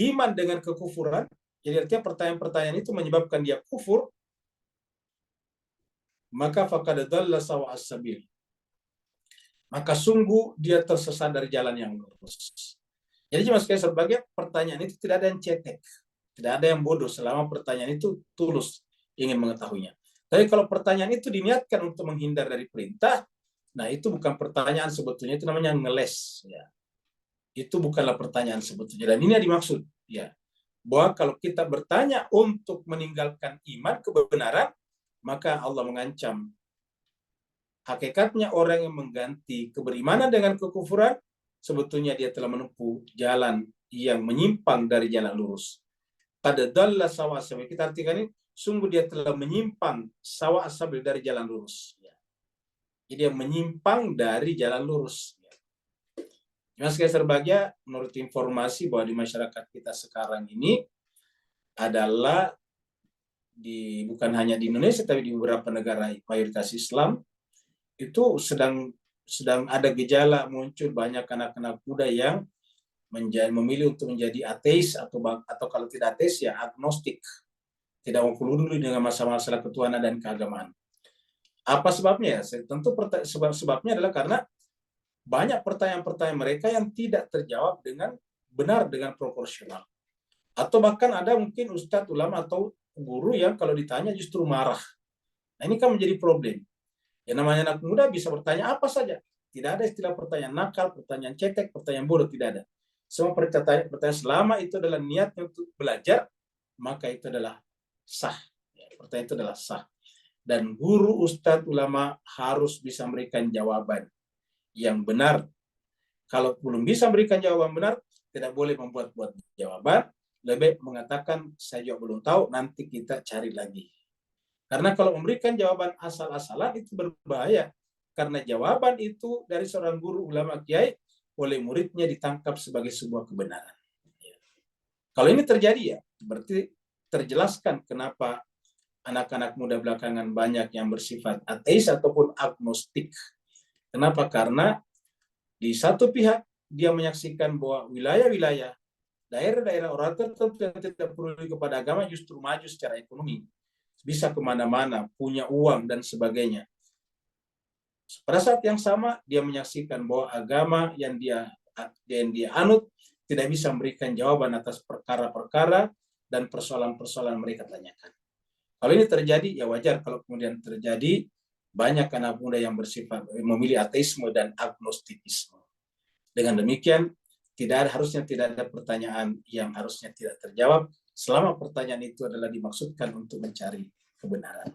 iman dengan kekufuran, jadi artinya pertanyaan-pertanyaan itu menyebabkan dia kufur, maka faqad dhalla sawa'as sabil. maka sungguh dia tersesat dari jalan yang lurus. Jadi cuma sekali sebagai pertanyaan itu tidak ada yang cetek, tidak ada yang bodoh selama pertanyaan itu tulus ingin mengetahuinya. Tapi kalau pertanyaan itu diniatkan untuk menghindar dari perintah, nah itu bukan pertanyaan sebetulnya, itu namanya ngeles. Ya. Itu bukanlah pertanyaan sebetulnya. Dan ini yang dimaksud. Ya. Bahwa kalau kita bertanya untuk meninggalkan iman, kebenaran, maka Allah mengancam. Hakikatnya orang yang mengganti keberimanan dengan kekufuran, sebetulnya dia telah menempuh jalan yang menyimpang dari jalan lurus. Pada dalla sawa sabil. Kita artikan ini, sungguh dia telah menyimpang sawa sabil dari jalan lurus. Jadi dia menyimpang dari jalan lurus. Mas Kaiser Bahagia, menurut informasi bahwa di masyarakat kita sekarang ini adalah bukan hanya di Indonesia, tapi di beberapa negara mayoritas Islam, itu sedang ada gejala muncul banyak anak-anak muda yang memilih untuk menjadi ateis atau kalau tidak ateis ya agnostik, tidak mau peduli dengan masalah-masalah ketuhanan dan keagamaan. Apa sebabnya? Tentu sebabnya adalah karena banyak pertanyaan-pertanyaan mereka yang tidak terjawab dengan benar, dengan proporsional. Atau bahkan ada mungkin ustadz, ulama atau guru yang kalau ditanya justru marah. Nah ini kan menjadi problem. Yang namanya anak muda bisa bertanya apa saja. Tidak ada istilah pertanyaan nakal, pertanyaan cetek, pertanyaan bodoh, tidak ada. Semua pertanyaan selama itu adalah niatnya untuk belajar, maka itu adalah sah. Pertanyaan itu adalah sah. Dan guru, ustadz, ulama harus bisa memberikan jawaban yang benar. Kalau belum bisa memberikan jawaban benar, tidak boleh membuat-buat jawaban. Lebih mengatakan, saya juga belum tahu, nanti kita cari lagi. Karena kalau memberikan jawaban asal-asalan itu berbahaya. Karena jawaban itu dari seorang guru, ulama, kiai, oleh muridnya ditangkap sebagai sebuah kebenaran. Kalau ini terjadi ya, berarti terjelaskan kenapa anak-anak muda belakangan banyak yang bersifat ateis ataupun agnostik. Kenapa? Karena di satu pihak dia menyaksikan bahwa wilayah-wilayah, daerah-daerah orang tertentu yang tidak peduli kepada agama justru maju secara ekonomi. Bisa kemana-mana, punya uang dan sebagainya. Pada saat yang sama, dia menyaksikan bahwa agama yang dia anut tidak bisa memberikan jawaban atas perkara-perkara dan persoalan-persoalan mereka tanyakan. Kalau ini terjadi, ya wajar kalau kemudian terjadi banyak anak muda yang bersifat memilih ateisme dan agnostikisme. Dengan demikian, harusnya tidak ada pertanyaan yang harusnya tidak terjawab selama pertanyaan itu adalah dimaksudkan untuk mencari kebenaran.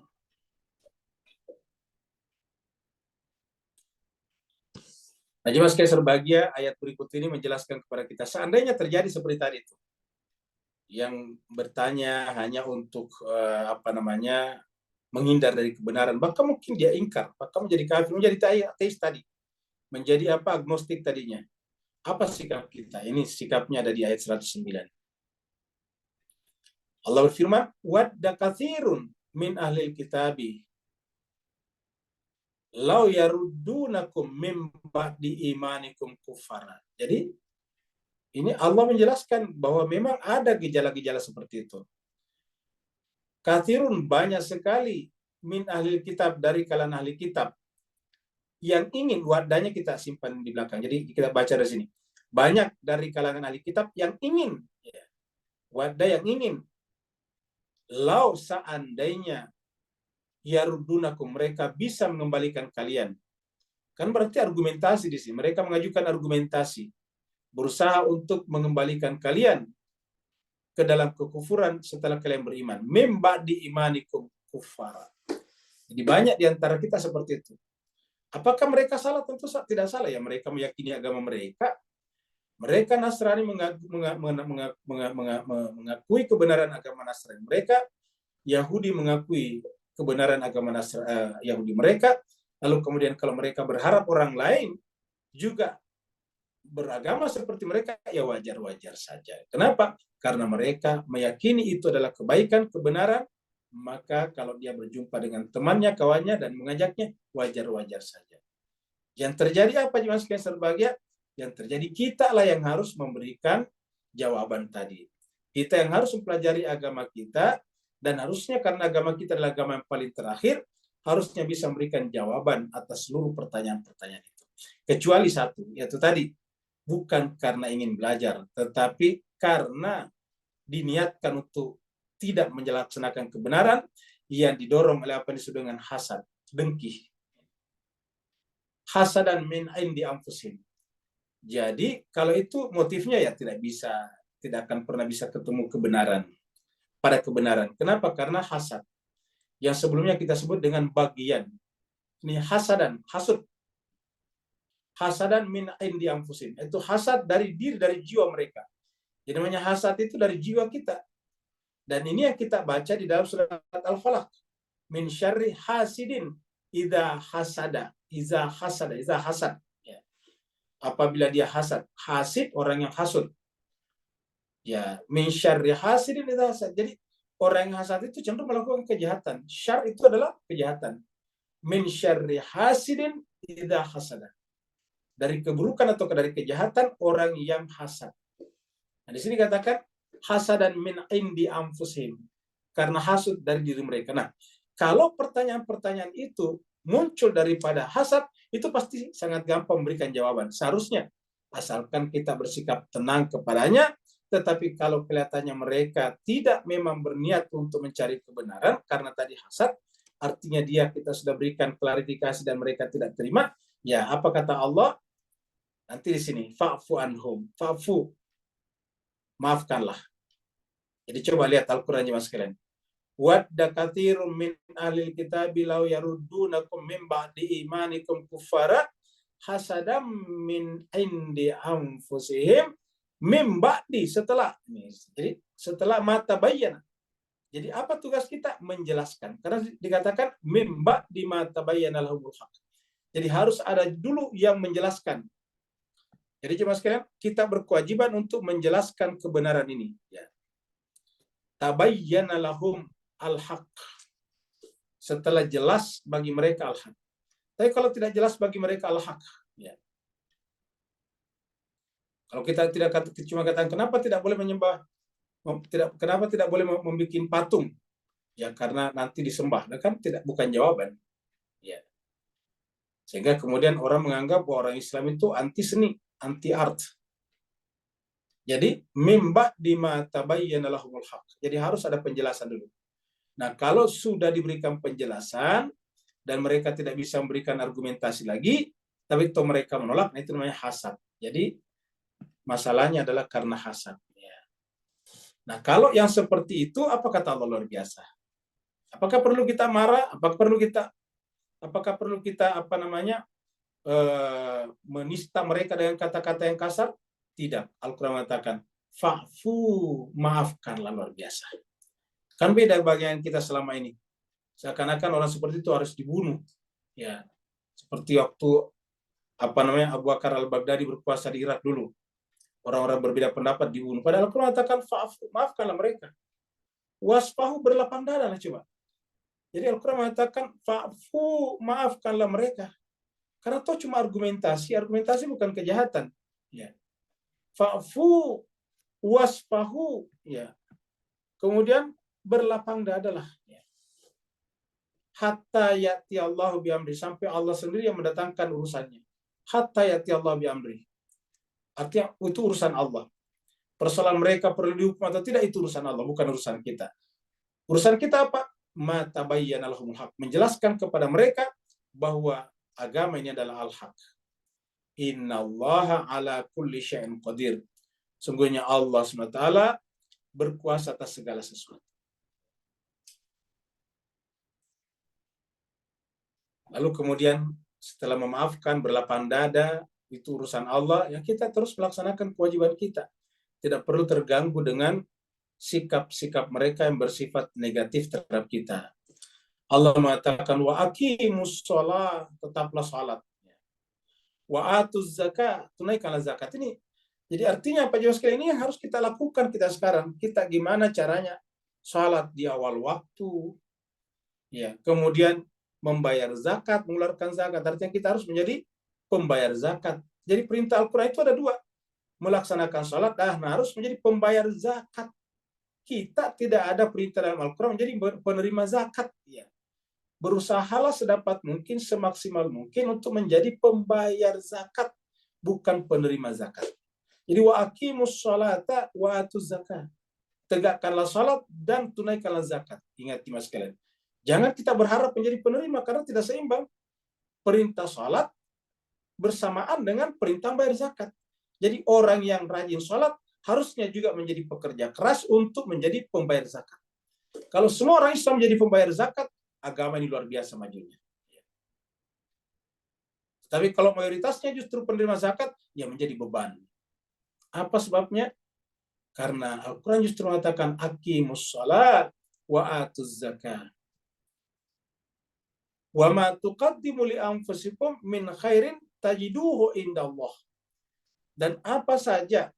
Nah, Jemaah sekalian berbahagia, ayat berikut ini menjelaskan kepada kita seandainya terjadi seperti tadi itu, yang bertanya hanya untuk menghindar dari kebenaran, bahkan mungkin dia ingkar, bahkan menjadi kafir, menjadi ateis tadi, menjadi agnostik tadinya. Apa sikap kita? Ini sikapnya ada di ayat 109. Allah berfirman, wadda katsirun min ahlil kitabi law yaruddunakum mim ba'di imanikum kuffara. Jadi ini Allah menjelaskan bahwa memang ada gejala-gejala seperti itu. Katsirun, banyak sekali, min ahlil kitab, dari kalangan ahli kitab, yang ingin, wadahnya kita simpan di belakang. Jadi kita baca dari sini. Banyak dari kalangan ahli kitab yang ingin, wadah yang ingin, lau seandainya yarudunakum, mereka bisa mengembalikan kalian. Kan berarti argumentasi di sini. Mereka mengajukan argumentasi, berusaha untuk mengembalikan kalian ke dalam kekufuran setelah kalian beriman. Mim ba'di imanikum kuffara. Jadi banyak di antara kita seperti itu. Apakah mereka salah? Tentu tidak salah ya. Mereka meyakini agama mereka. Mereka Nasrani mengakui kebenaran agama Nasrani. Mereka Yahudi mengakui kebenaran agama Yahudi mereka. Lalu kemudian kalau mereka berharap orang lain juga beragama seperti mereka, ya wajar-wajar saja. Kenapa? Karena mereka meyakini itu adalah kebaikan, kebenaran. Maka kalau dia berjumpa dengan temannya, kawannya, dan mengajaknya, wajar-wajar saja. Yang terjadi apa, jemaah sekalian berbahagia? Yang terjadi kita lah yang harus memberikan jawaban tadi. Kita yang harus mempelajari agama kita, dan harusnya karena agama kita adalah agama yang paling terakhir, harusnya bisa memberikan jawaban atas seluruh pertanyaan-pertanyaan itu. Kecuali satu, yaitu tadi, bukan karena ingin belajar, tetapi karena diniatkan untuk tidak melaksanakan kebenaran yang didorong oleh apa yang disebut dengan hasad, dengki. Hasadan min indi anfusihim. Jadi kalau itu motifnya ya tidak akan pernah bisa ketemu kebenaran pada kebenaran. Kenapa? Karena hasad. Yang sebelumnya kita sebut dengan bagian. Ini hasadan, hasud. Hasadan min indi anfusihim. Itu hasad dari diri, dari jiwa mereka. Jadi namanya hasad itu dari jiwa kita. Dan ini yang kita baca di dalam surat Al-Falaq. Min syarri hasidin idza hasada. Iza hasad. Ya. Apabila dia hasad. Hasid orang yang hasud. Ya, min syarri hasidin idza hasad. Jadi orang yang hasad itu cenderung melakukan kejahatan. Syar itu adalah kejahatan. Min syarri hasidin idza hasada. Dari keburukan atau dari kejahatan orang yang hasad. Nah, di sini katakan hasadan min indi anfusihim. Karena hasud dari diri mereka. Nah, kalau pertanyaan-pertanyaan itu muncul daripada hasad, itu pasti sangat gampang memberikan jawaban. Seharusnya, asalkan kita bersikap tenang kepadanya, tetapi kalau kelihatannya mereka tidak memang berniat untuk mencari kebenaran, karena tadi hasad, artinya kita sudah berikan klarifikasi dan mereka tidak terima, ya apa kata Allah? Nanti di sini, fa'fu anhum, fa'fu, maafkanlah. Jadi coba lihat Al-Quran jemaah sekalian. Wadda katsirun min ahlil kitabi law yaruddunakum min ba'di imanikum kuffara hasadam min indi anfusihim min ba'di, setelah. Jadi setelah mata bayyana. Jadi apa tugas kita? Menjelaskan. Karena dikatakan min ba'di mata bayyana lahumul haq. Jadi harus ada dulu yang menjelaskan. Jadi jemaah sekalian, kita berkewajiban untuk menjelaskan kebenaran ini. Ya. Tabayyana lahum al-haq. Setelah jelas bagi mereka al-haq. Tapi kalau tidak jelas bagi mereka al-haq, ya. Kalau kita tidak cuma katakan kenapa tidak boleh menyembah, kenapa tidak boleh membuat patung? Ya karena nanti disembah, kan bukan jawaban. Ya. Sehingga kemudian orang menganggap bahwa orang Islam itu anti seni, anti art. Jadi mimba dima tabayyana lahumul haq. Jadi harus ada penjelasan dulu. Nah, kalau sudah diberikan penjelasan dan mereka tidak bisa memberikan argumentasi lagi, tapi itu mereka menolak, nah itu namanya hasad. Jadi masalahnya adalah karena hasad. Ya. Nah, kalau yang seperti itu, apa kata Allah luar biasa? Apakah perlu kita marah? Apakah perlu kita menista mereka dengan kata-kata yang kasar? Tidak. Al-Quran mengatakan, fa'fu, maafkanlah, luar biasa. Kan beda bagian kita selama ini. Seakan-akan orang seperti itu harus dibunuh. Ya, seperti waktu Abu Bakar al-Baghdadi berkuasa di Irak dulu. Orang-orang berbeda pendapat dibunuh. Padahal Al-Quran mengatakan, fa'fu, maafkanlah mereka. Wasfahu, berlapang dada lah coba. Jadi Al-Quran mengatakan, fa'fu, maafkanlah mereka. Karena itu cuma argumentasi bukan kejahatan. Ya. Fa'fu, wasfahu, ya. Kemudian berlapang dadalah. Ya. Hatta ya'ti Allahu bi'amri, sampai Allah sendiri yang mendatangkan urusannya. Hatta ya'ti Allah bi'amri. Artinya itu urusan Allah. Persoalan mereka perlu dihukum atau tidak, itu urusan Allah, bukan urusan kita. Urusan kita apa? Ma tabayyana lahumul haq. Menjelaskan kepada mereka bahwa agama ini adalah al-haq. Innallaha ala kulli syai'in qadir. Sungguhnya Allah SWT berkuasa atas segala sesuatu. Lalu kemudian setelah memaafkan, berlapang dada, itu urusan Allah, ya kita terus melaksanakan kewajiban kita. Tidak perlu terganggu dengan sikap-sikap mereka yang bersifat negatif terhadap kita. Allah mengatakan, wa aqimus shalah, tetaplah salat. Wa atuz zakat, tunaikanlah zakat. Ini jadi artinya apa jemaah sekalian, ini yang harus kita lakukan kita sekarang. Kita gimana caranya salat di awal waktu. Ya, kemudian membayar zakat, mengeluarkan zakat. Artinya kita harus menjadi pembayar zakat. Jadi perintah Al-Quran itu ada dua. Melaksanakan salat, harus menjadi pembayar zakat. Kita tidak ada perintah dalam Al-Quran menjadi penerima zakat. Ya. berusahalah sedapat mungkin, semaksimal mungkin untuk menjadi pembayar zakat, bukan penerima zakat. Jadi wa aqimus sholata wa atuz zakat. Tegakkanlah salat dan tunaikanlah zakat. Ingat Mas sekalian. Jangan kita berharap menjadi penerima karena tidak seimbang. Perintah salat bersamaan dengan perintah bayar zakat. Jadi orang yang rajin salat harusnya juga menjadi pekerja keras untuk menjadi pembayar zakat. Kalau semua orang Islam menjadi pembayar zakat, agama ini luar biasa majunya. Tapi kalau mayoritasnya justru penerima zakat, ya menjadi beban. Apa sebabnya? Karena Al-Quran justru mengatakan aqimus shalat wa atuz zakat. Wa ma tuqaddimu li anfusikum min khairin tajiduhu indallah. Dan apa saja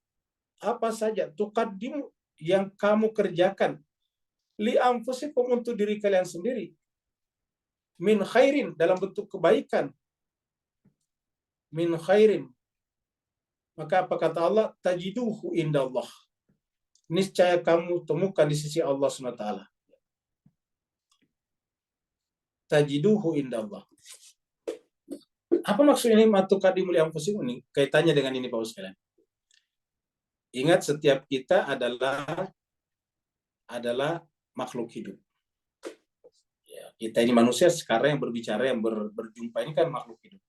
tuqaddimu yang kamu kerjakan li anfusikum untuk diri kalian sendiri, min khairin dalam bentuk kebaikan, min khairin, maka apa kata Allah? Tajiduhu indallah, niscaya kamu temukan di sisi Allah SWT. Tajiduhu indallah. Apa maksud ini matuqaddimu li anfusikum ini? Kaitannya dengan ini Pak sekalian. Ingat, setiap kita adalah makhluk hidup. Ya, kita ini manusia sekarang yang berbicara, yang berjumpa ini kan makhluk hidup.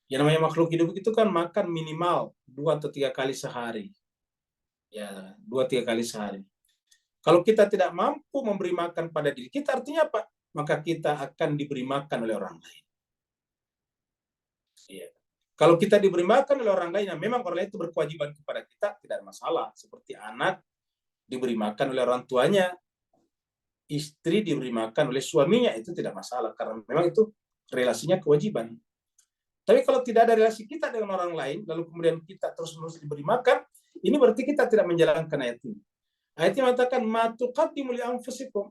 Yang namanya makhluk hidup itu kan makan minimal 2 atau 3 kali sehari. Ya, 2-3 kali sehari. Kalau kita tidak mampu memberi makan pada diri kita, artinya apa? Maka kita akan diberi makan oleh orang lain. Ya. Kalau kita diberi makan oleh orang lain, yang memang orang lain itu berkewajiban kepada kita, tidak ada masalah. Seperti anak diberi makan oleh orang tuanya, istri diberi makan oleh suaminya, itu tidak masalah. Karena memang itu relasinya kewajiban. Tapi kalau tidak ada relasi kita dengan orang lain, lalu kemudian kita terus-menerus diberi makan, ini berarti kita tidak menjalankan ayat ini. Ayat ini mengatakan, ma tuqaddimu li anfusikum,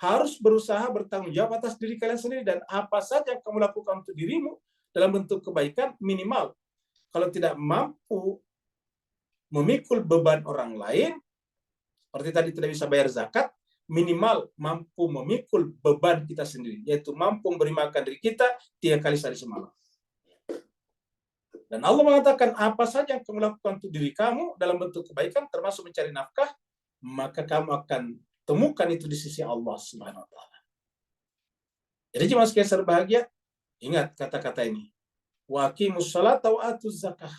harus berusaha bertanggung jawab atas diri kalian sendiri, dan apa saja yang kamu lakukan untuk dirimu dalam bentuk kebaikan minimal. Kalau tidak mampu memikul beban orang lain, seperti tadi tidak bisa bayar zakat, minimal mampu memikul beban kita sendiri, yaitu mampu memberi makan diri kita 3 kali sehari semalam. Dan Allah mengatakan, apa saja yang kamu lakukan untuk diri kamu dalam bentuk kebaikan, termasuk mencari nafkah, maka kamu akan temukan itu di sisi Allah Subhanahu wa Ta'ala. Jadi jemaah sekalian berbahagia, ingat kata-kata ini. Wa aqimus sholata wa atuz zakah.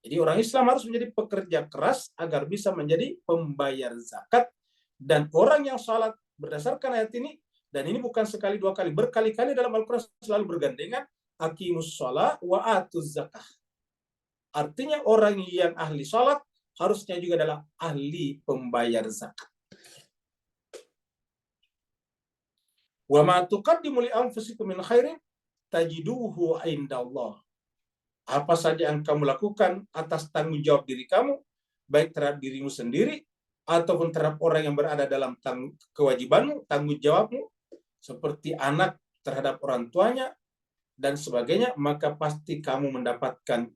Jadi orang Islam harus menjadi pekerja keras agar bisa menjadi pembayar zakat. Dan orang yang salat berdasarkan ayat ini, dan ini bukan sekali 2 kali, berkali-kali dalam Al-Quran selalu bergandengan, aqimus sholat wa atuz zakah. Artinya orang yang ahli sholat harusnya juga adalah ahli pembayar zakat. Wa ma tuqaddimu li anfusikum min khairin tajiduhu indallah. Apa saja yang kamu lakukan atas tanggung jawab diri kamu, baik terhadap dirimu sendiri ataupun terhadap orang yang berada dalam kewajibanmu, tanggung jawabmu, seperti anak terhadap orang tuanya dan sebagainya, maka pasti kamu mendapatkan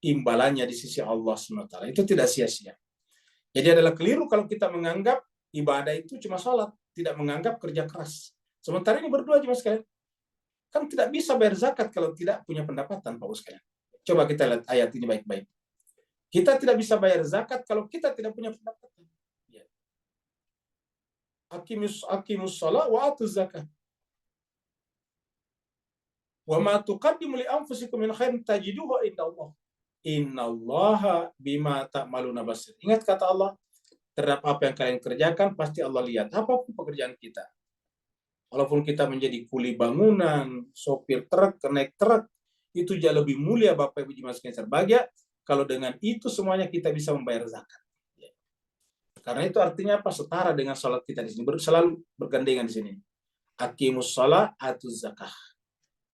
imbalannya di sisi Allah SWT. Itu tidak sia-sia. Jadi adalah keliru kalau kita menganggap ibadah itu cuma sholat, tidak menganggap kerja keras. Sementara ini berdua aja Mas sekalian. Kan tidak bisa bayar zakat kalau tidak punya pendapatan Pak sekalian. Coba kita lihat ayat ini baik-baik. Kita tidak bisa bayar zakat kalau kita tidak punya pendapatan. Ya. Aqimus shalah wa atuz zakat. Wa ma tuqaddimu li anfusikum min khairin tajiduhu indallah. Innallaha bima ta'maluna basir. Ingat kata Allah, terhadap apa yang kalian kerjakan pasti Allah lihat. Apapun pekerjaan kita. Walaupun kita menjadi kuli bangunan, sopir truk, naik truk, itu jauh lebih mulia Bapak Ibu jemaah sekalian berbahagia kalau dengan itu semuanya kita bisa membayar zakat. Karena itu artinya apa? Setara dengan salat kita di sini, selalu bergandengan di sini. Aqimus shalah atuz zakah.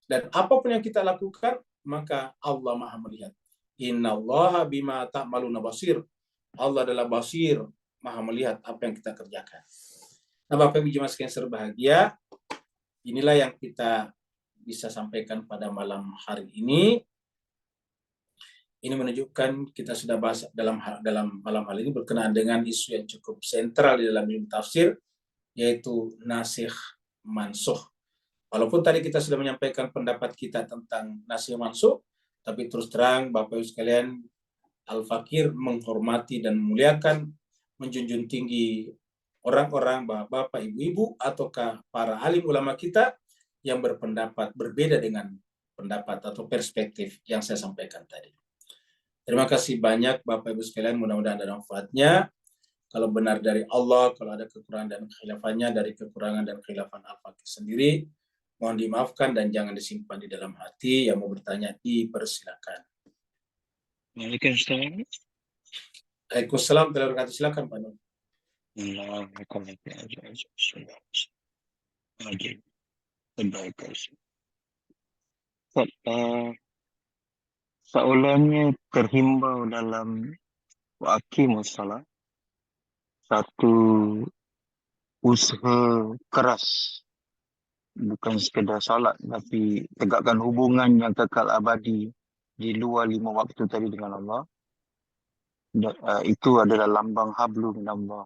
Dan apapun yang kita lakukan, maka Allah Maha melihat. Innallaha bima ta'maluna basir. Allah adalah basir, Maha melihat apa yang kita kerjakan. Nah, Bapak Ibu jemaah sekalian berbahagia, inilah yang kita bisa sampaikan pada malam hari ini. Ini menunjukkan kita sudah bahas dalam malam hari ini berkenaan dengan isu yang cukup sentral di dalam ilmu tafsir, yaitu nasikh mansukh. Walaupun tadi kita sudah menyampaikan pendapat kita tentang nasikh mansukh, tapi terus terang Bapak Ibu sekalian, Al-Fakir menghormati dan memuliakan, menjunjung tinggi orang-orang, bapak, ibu-ibu, ataukah para alim ulama kita yang berpendapat berbeda dengan pendapat atau perspektif yang saya sampaikan tadi. Terima kasih banyak Bapak Ibu sekalian, mudah-mudahan ada manfaatnya. Kalau benar dari Allah, kalau ada kekurangan dan kekhilafan dari kekurangan dan kekhilafan Al-Fakir sendiri, mohon dimaafkan dan jangan disimpan di dalam hati. Yang mau bertanya dipersilakan. Waalaikumsalam. Waalaikumsalam warahmatullahi wabarakatuh. Silakan Pak Nur. Soalannya terhimbau dalam Waqimus Shalah, satu usaha keras, bukan sekedar salat, tapi tegakkan hubungan yang kekal abadi di luar 5 waktu tadi dengan Allah. Itu adalah lambang hablu minallah.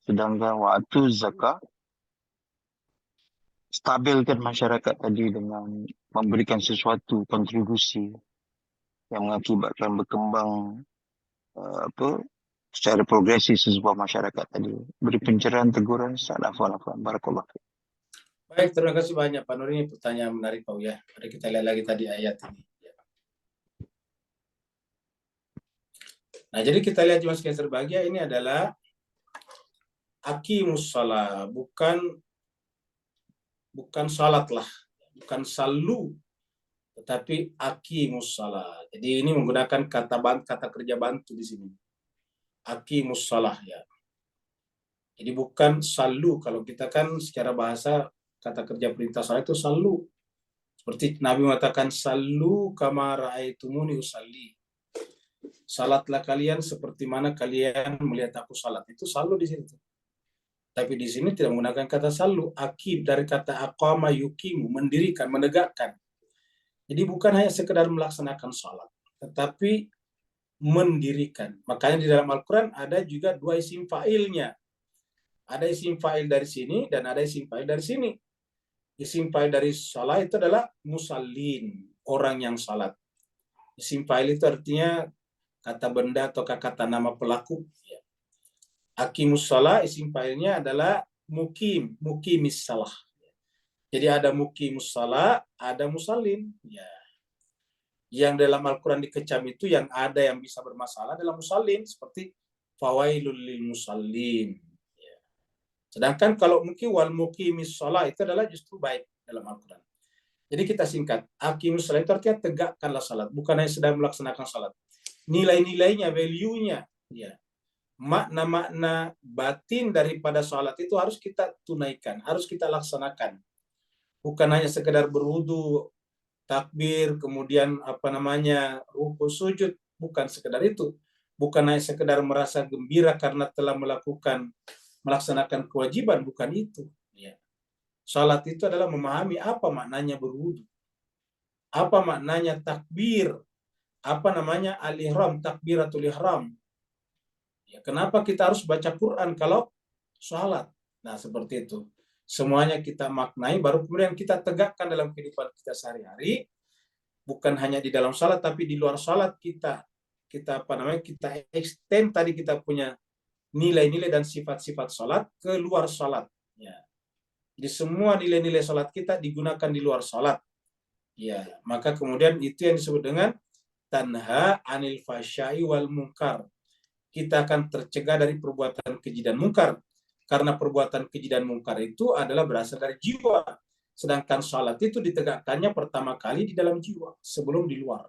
Sedangkan waktu zakat, stabilkan masyarakat tadi dengan memberikan sesuatu kontribusi yang mengakibatkan berkembang secara progresif sebuah masyarakat tadi. Beri pencerahan, teguran, afwan. Barakallah. Baik, terima kasih banyak Pak Nur. Ini pertanyaan menarik Pak ya. Mari kita lihat lagi tadi ayat ini. Nah, jadi kita lihat Mas Kaiser Bahagia, ini adalah aqimus shalah, bukan salat lah, bukan salu, tetapi aqimus shalah. Jadi ini menggunakan kata kerja bantu di sini. Aqimus shalah ya. Jadi bukan salu. Kalau kita kan secara bahasa kata kerja perintah salat itu salu. Seperti Nabi mengatakan salu kama ra'aitumuni usalli. Salatlah kalian seperti mana kalian melihat aku salat. Itu salu di situ. Tapi di sini tidak menggunakan kata salu. Akib dari kata aqama yuqimu, mendirikan, menegakkan. Jadi bukan hanya sekedar melaksanakan salat, tetapi mendirikan. Makanya di dalam Al-Quran ada juga 2 isim fa'ilnya. Ada isim fa'il dari sini dan ada isim fa'il dari sini. Isim fa'il dari salat itu adalah musallin, orang yang salat. Isim fa'il itu artinya kata benda atau kata nama pelaku. Aqimus shalah, isim fa'ilnya adalah muqimis shalah. Jadi ada muqimus shalah, ada musallin. Ya. Yang dalam Al-Quran dikecam itu yang ada yang bisa bermasalah dalam musallin, seperti fawailul lil musallin. Ya. Sedangkan kalau wal muqimis shalah itu adalah justru baik dalam Al-Quran. Jadi kita singkat, aqimus shalah itu artinya tegakkanlah salat, bukan hanya sedang melaksanakan salat. Nilai-nilainya, value-nya, ya. Makna-makna batin daripada salat itu harus kita tunaikan, harus kita laksanakan. Bukan hanya sekedar berwudu, takbir, kemudian ruku sujud, bukan sekedar itu. Bukan hanya sekedar merasa gembira karena telah melaksanakan kewajiban, bukan itu. Ya. Salat itu adalah memahami apa maknanya berwudu, apa maknanya takbir, apa namanya al-ihram, takbiratul ihram. Ya, kenapa kita harus baca Quran kalau salat? Nah, seperti itu. Semuanya kita maknai, baru kemudian kita tegakkan dalam kehidupan kita sehari-hari. Bukan hanya di dalam salat, tapi di luar salat kita extend tadi kita punya nilai-nilai dan sifat-sifat salat ke luar salat. Ya. Jadi semua nilai-nilai salat kita digunakan di luar salat. Ya, maka kemudian itu yang disebut dengan tanha anil fasyai wal munkar. Kita akan tercegah dari perbuatan keji dan mungkar. Karena perbuatan keji dan mungkar itu adalah berasal dari jiwa. Sedangkan salat itu ditegakkannya pertama kali di dalam jiwa, sebelum di luar.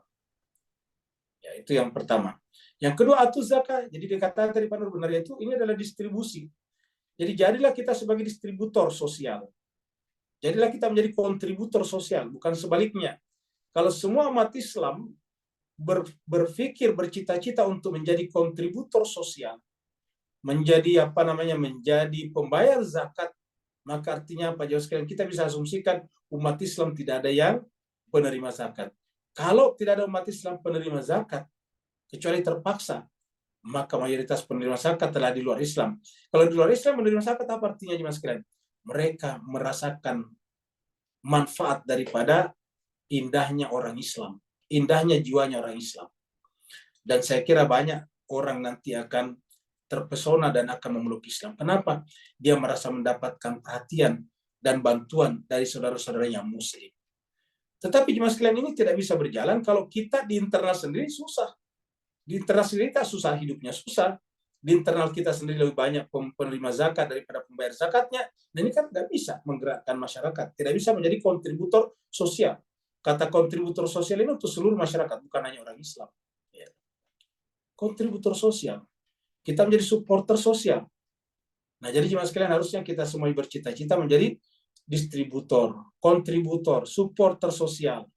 Ya, itu yang pertama. Yang kedua, atuz zakat. Jadi dikatakan tadi Pak Nur benar, itu ini adalah distribusi. Jadi jadilah kita sebagai distributor sosial. Jadilah kita menjadi kontributor sosial, bukan sebaliknya. Kalau semua umat Islam berpikir, bercita-cita untuk menjadi kontributor sosial, menjadi menjadi pembayar zakat, maka artinya apa jauh sekalian, kita bisa asumsikan umat Islam tidak ada yang penerima zakat. Kalau tidak ada umat Islam penerima zakat, kecuali terpaksa, maka mayoritas penerima zakat telah di luar Islam. Kalau di luar Islam menerima zakat, apa artinya jemaah sekalian? Mereka merasakan manfaat daripada indahnya orang Islam, indahnya jiwanya orang Islam. Dan saya kira banyak orang nanti akan terpesona dan akan memeluk Islam. Kenapa? Dia merasa mendapatkan perhatian dan bantuan dari saudara-saudaranya Muslim. Tetapi jemaah sekalian, ini tidak bisa berjalan kalau kita di internal sendiri susah. Di internal sendiri kita susah, hidupnya susah. Di internal kita sendiri lebih banyak penerima zakat daripada pembayar zakatnya. Dan ini kan tidak bisa menggerakkan masyarakat. Tidak bisa menjadi kontributor sosial. Kata kontributor sosial ini untuk seluruh masyarakat, bukan hanya orang Islam. Ya. Kontributor sosial. Kita menjadi supporter sosial. Nah, jadi jemaah sekalian, harusnya kita semua bercita-cita menjadi distributor, kontributor, supporter sosial.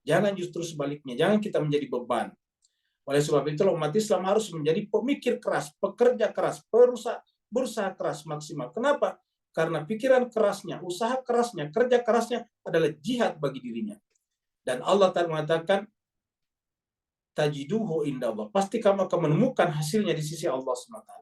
Jangan justru sebaliknya, jangan kita menjadi beban. Oleh sebab itu, umat Islam harus menjadi pemikir keras, pekerja keras, berusaha keras maksimal. Kenapa? Karena pikiran kerasnya, usaha kerasnya, kerja kerasnya adalah jihad bagi dirinya. Dan Allah Ta'ala mengatakan, tajiduhu indallah. Pasti kamu akan menemukan hasilnya di sisi Allah SWT.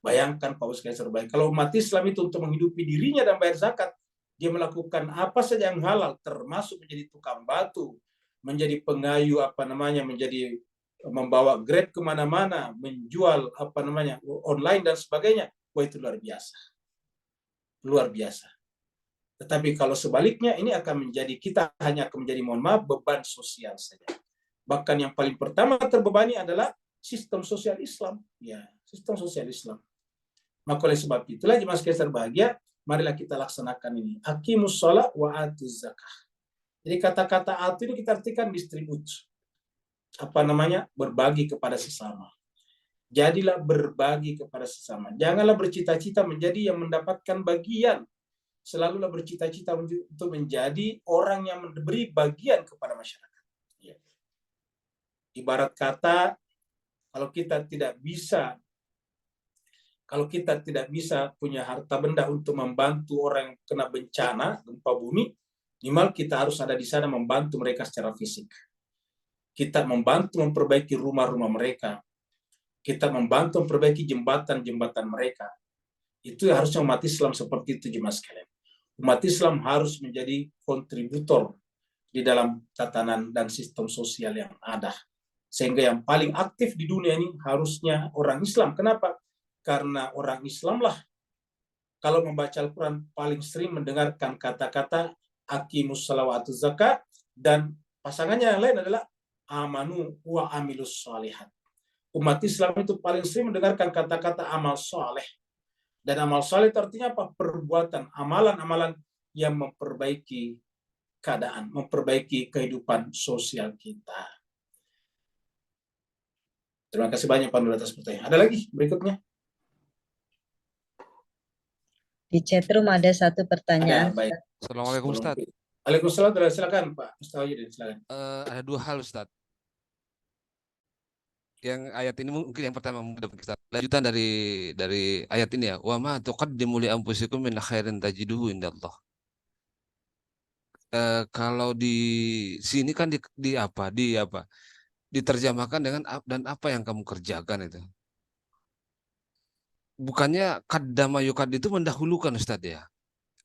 Bayangkan Pak Ustaz terbaik. Kalau umat Islam itu untuk menghidupi dirinya dan bayar zakat, dia melakukan apa saja yang halal, termasuk menjadi tukang batu, menjadi pengayu menjadi membawa Grab kemana-mana, menjual online dan sebagainya. Wah, itu luar biasa. Luar biasa. Tetapi kalau sebaliknya, ini akan menjadi, kita hanya akan menjadi, mohon maaf, beban sosial saja. Bahkan yang paling pertama terbebani adalah sistem sosial Islam. Ya, sistem sosial Islam. Maka oleh sebab itulah jemaah sekalian berbahagia, marilah kita laksanakan ini. Aqimus shalah wa atuz zakah. Jadi kata-kata atu ini kita artikan distribut. Berbagi kepada sesama. Jadilah berbagi kepada sesama. Janganlah bercita-cita menjadi yang mendapatkan bagian. Selalulah bercita-cita untuk menjadi orang yang memberi bagian kepada masyarakat. Ya. Ibarat kata, kalau kita tidak bisa punya harta benda untuk membantu orang yang kena bencana, gempa bumi, minimal kita harus ada di sana membantu mereka secara fisik. Kita membantu memperbaiki rumah-rumah mereka. Kita membantu memperbaiki jembatan-jembatan mereka. Itu harusnya umat Islam seperti itu, jemaah sekalian. Umat Islam harus menjadi kontributor di dalam tatanan dan sistem sosial yang ada. Sehingga yang paling aktif di dunia ini harusnya orang Islam. Kenapa? Karena orang Islamlah kalau membaca Al-Quran paling sering mendengarkan kata-kata aqimus shalah wa atuz zakah, dan pasangannya yang lain adalah amanu wa amilus shalihat. Umat Islam itu paling sering mendengarkan kata-kata amal soleh. Dan amal soleh itu artinya apa? Perbuatan, amalan-amalan yang memperbaiki keadaan, memperbaiki kehidupan sosial kita. Terima kasih banyak Pak Nur atas pertanyaan. Ada lagi berikutnya? Di chatroom ada satu pertanyaan. Baik. Assalamualaikum Ustaz. Waalaikumsalam. Silakan Pak Ustaz Wahidin, silakan. Ada dua hal Ustaz. Yang ayat ini mungkin yang pertama kita lanjutan dari ayat ini ya. Wa ma tuqaddimu li anfusikum min khairin tajiduhu indallah. Kalau di sini kan diterjemahkan dengan dan apa yang kamu kerjakan itu. Bukannya qaddama yukad itu mendahulukan Ustaz ya.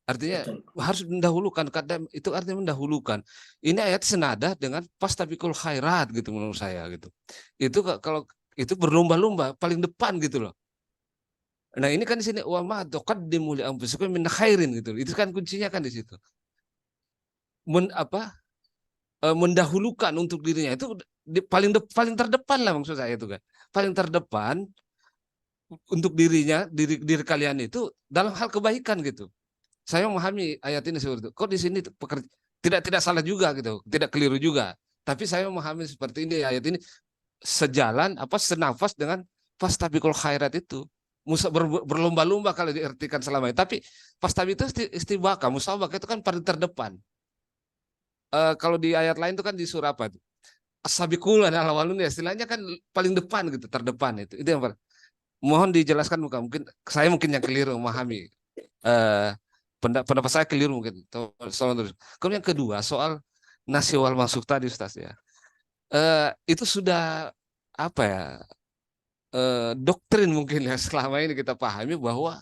Artinya harus mendahulukan, kadam itu artinya mendahulukan. Ini ayat senada dengan fastabiqul khairat gitu menurut saya gitu. Itu kalau itu berlomba-lomba paling depan gitu loh. Nah, ini kan di sini wa ma tuqaddimu li anfusikum min khairin gitu. Itu kan kuncinya kan di situ. Mendahulukan untuk dirinya itu paling terdepan lah maksud saya itu kan. Paling terdepan untuk diri kalian itu dalam hal kebaikan gitu. Saya memahami ayat ini seperti itu. Kok di sini tidak salah juga gitu, tidak keliru juga. Tapi saya memahami seperti ini ayat ini sejalan senafas dengan fastabiqul khairat itu. Berlomba-lomba kalau diartikan selama ini. Tapi fastabi itu istibaqah, musabaqah itu kan paling terdepan. Kalau di ayat lain itu kan di surah apa itu? As-sabiqun al-awwalun, istilahnya kan paling depan gitu, terdepan itu. Itu yang mohon dijelaskan mungkin saya yang keliru memahami. Pendapat saya keliru mungkin. Kemudian yang kedua soal nasi wal masuk tadi Ustaz ya. Itu sudah doktrin mungkin ya selama ini kita pahami bahwa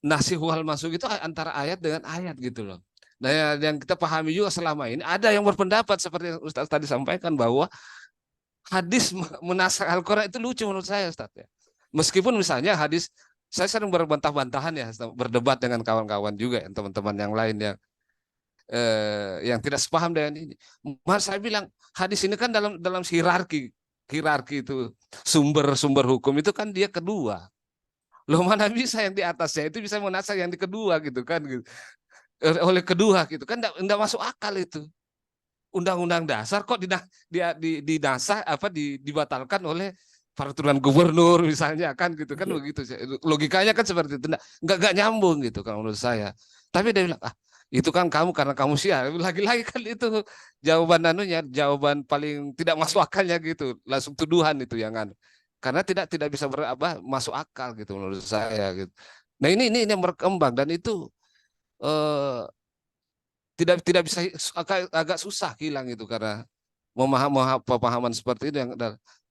nasih wal mansukh itu antara ayat dengan ayat gitu loh. Nah, yang kita pahami juga selama ini ada yang berpendapat seperti yang Ustaz tadi sampaikan bahwa hadis menasakh Al-Quran itu lucu menurut saya, Ustaz ya. Meskipun misalnya hadis, saya sering berbantah-bantahan ya, berdebat dengan kawan-kawan juga, teman-teman yang lain yang tidak sepaham dengan ini. Mas saya bilang hadis ini kan dalam hierarki itu sumber hukum itu kan dia kedua. Loh mana bisa yang di atasnya itu bisa menasakh yang di kedua gitu kan gitu. Oleh kedua gitu kan enggak masuk akal itu. Undang-undang dasar kok dinasah dibatalkan oleh peraturan gubernur misalnya kan gitu kan begitu. Logikanya kan seperti itu enggak nyambung gitu kalau menurut saya. Tapi dia bilang itu kan karena kamu Syiah. Lagi-lagi kan itu jawaban paling tidak masuk akalnya gitu. Langsung tuduhan itu yang karena tidak bisa masuk akal gitu menurut saya gitu. Nah ini yang berkembang dan itu tidak bisa agak susah hilang itu karena pemahaman seperti itu yang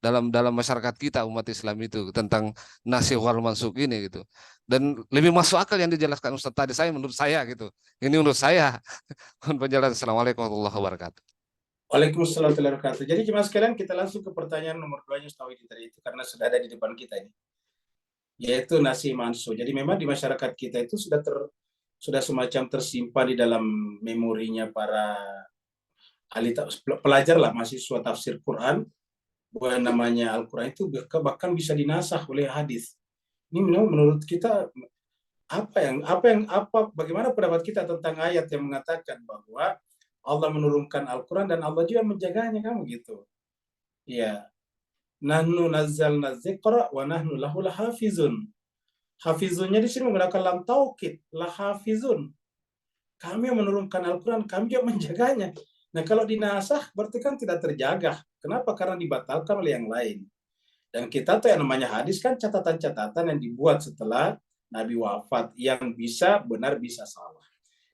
dalam masyarakat kita umat Islam itu tentang nasih wal mansukh ini gitu. Dan lebih masuk akal yang dijelaskan Ustaz tadi menurut saya gitu. Ini menurut saya. Penjelasan. Assalamualaikum warahmatullahi wabarakatuh. Waalaikumsalam warahmatullahi wabarakatuh. Jadi jemaah sekalian kita langsung ke pertanyaan nomor 2 Ustaz Widi tadi itu karena sudah ada di depan kita ini. Yaitu nasih mansukh. Jadi memang di masyarakat kita itu sudah semacam tersimpan di dalam memorinya para ahli pelajar lah, mahasiswa tafsir Quran, bahwa namanya Al-Quran itu bahkan bisa dinasakh oleh hadis. Ini menurut kita bagaimana pendapat kita tentang ayat yang mengatakan bahwa Allah menurunkan Al-Quran dan Allah juga menjaganya, kamu gitu. Ya. Nahnu nazzalna dzikra wa nahnu lahu lahafizun. Hafizunnya di sini menggunakan lam taukid, lahafizun. Kami yang menurunkan Al-Quran, kami juga menjaganya. Nah, kalau dinasakh berarti kan tidak terjaga. Kenapa? Karena dibatalkan oleh yang lain. Dan kita tuh yang namanya hadis kan catatan-catatan yang dibuat setelah Nabi wafat yang bisa benar bisa salah.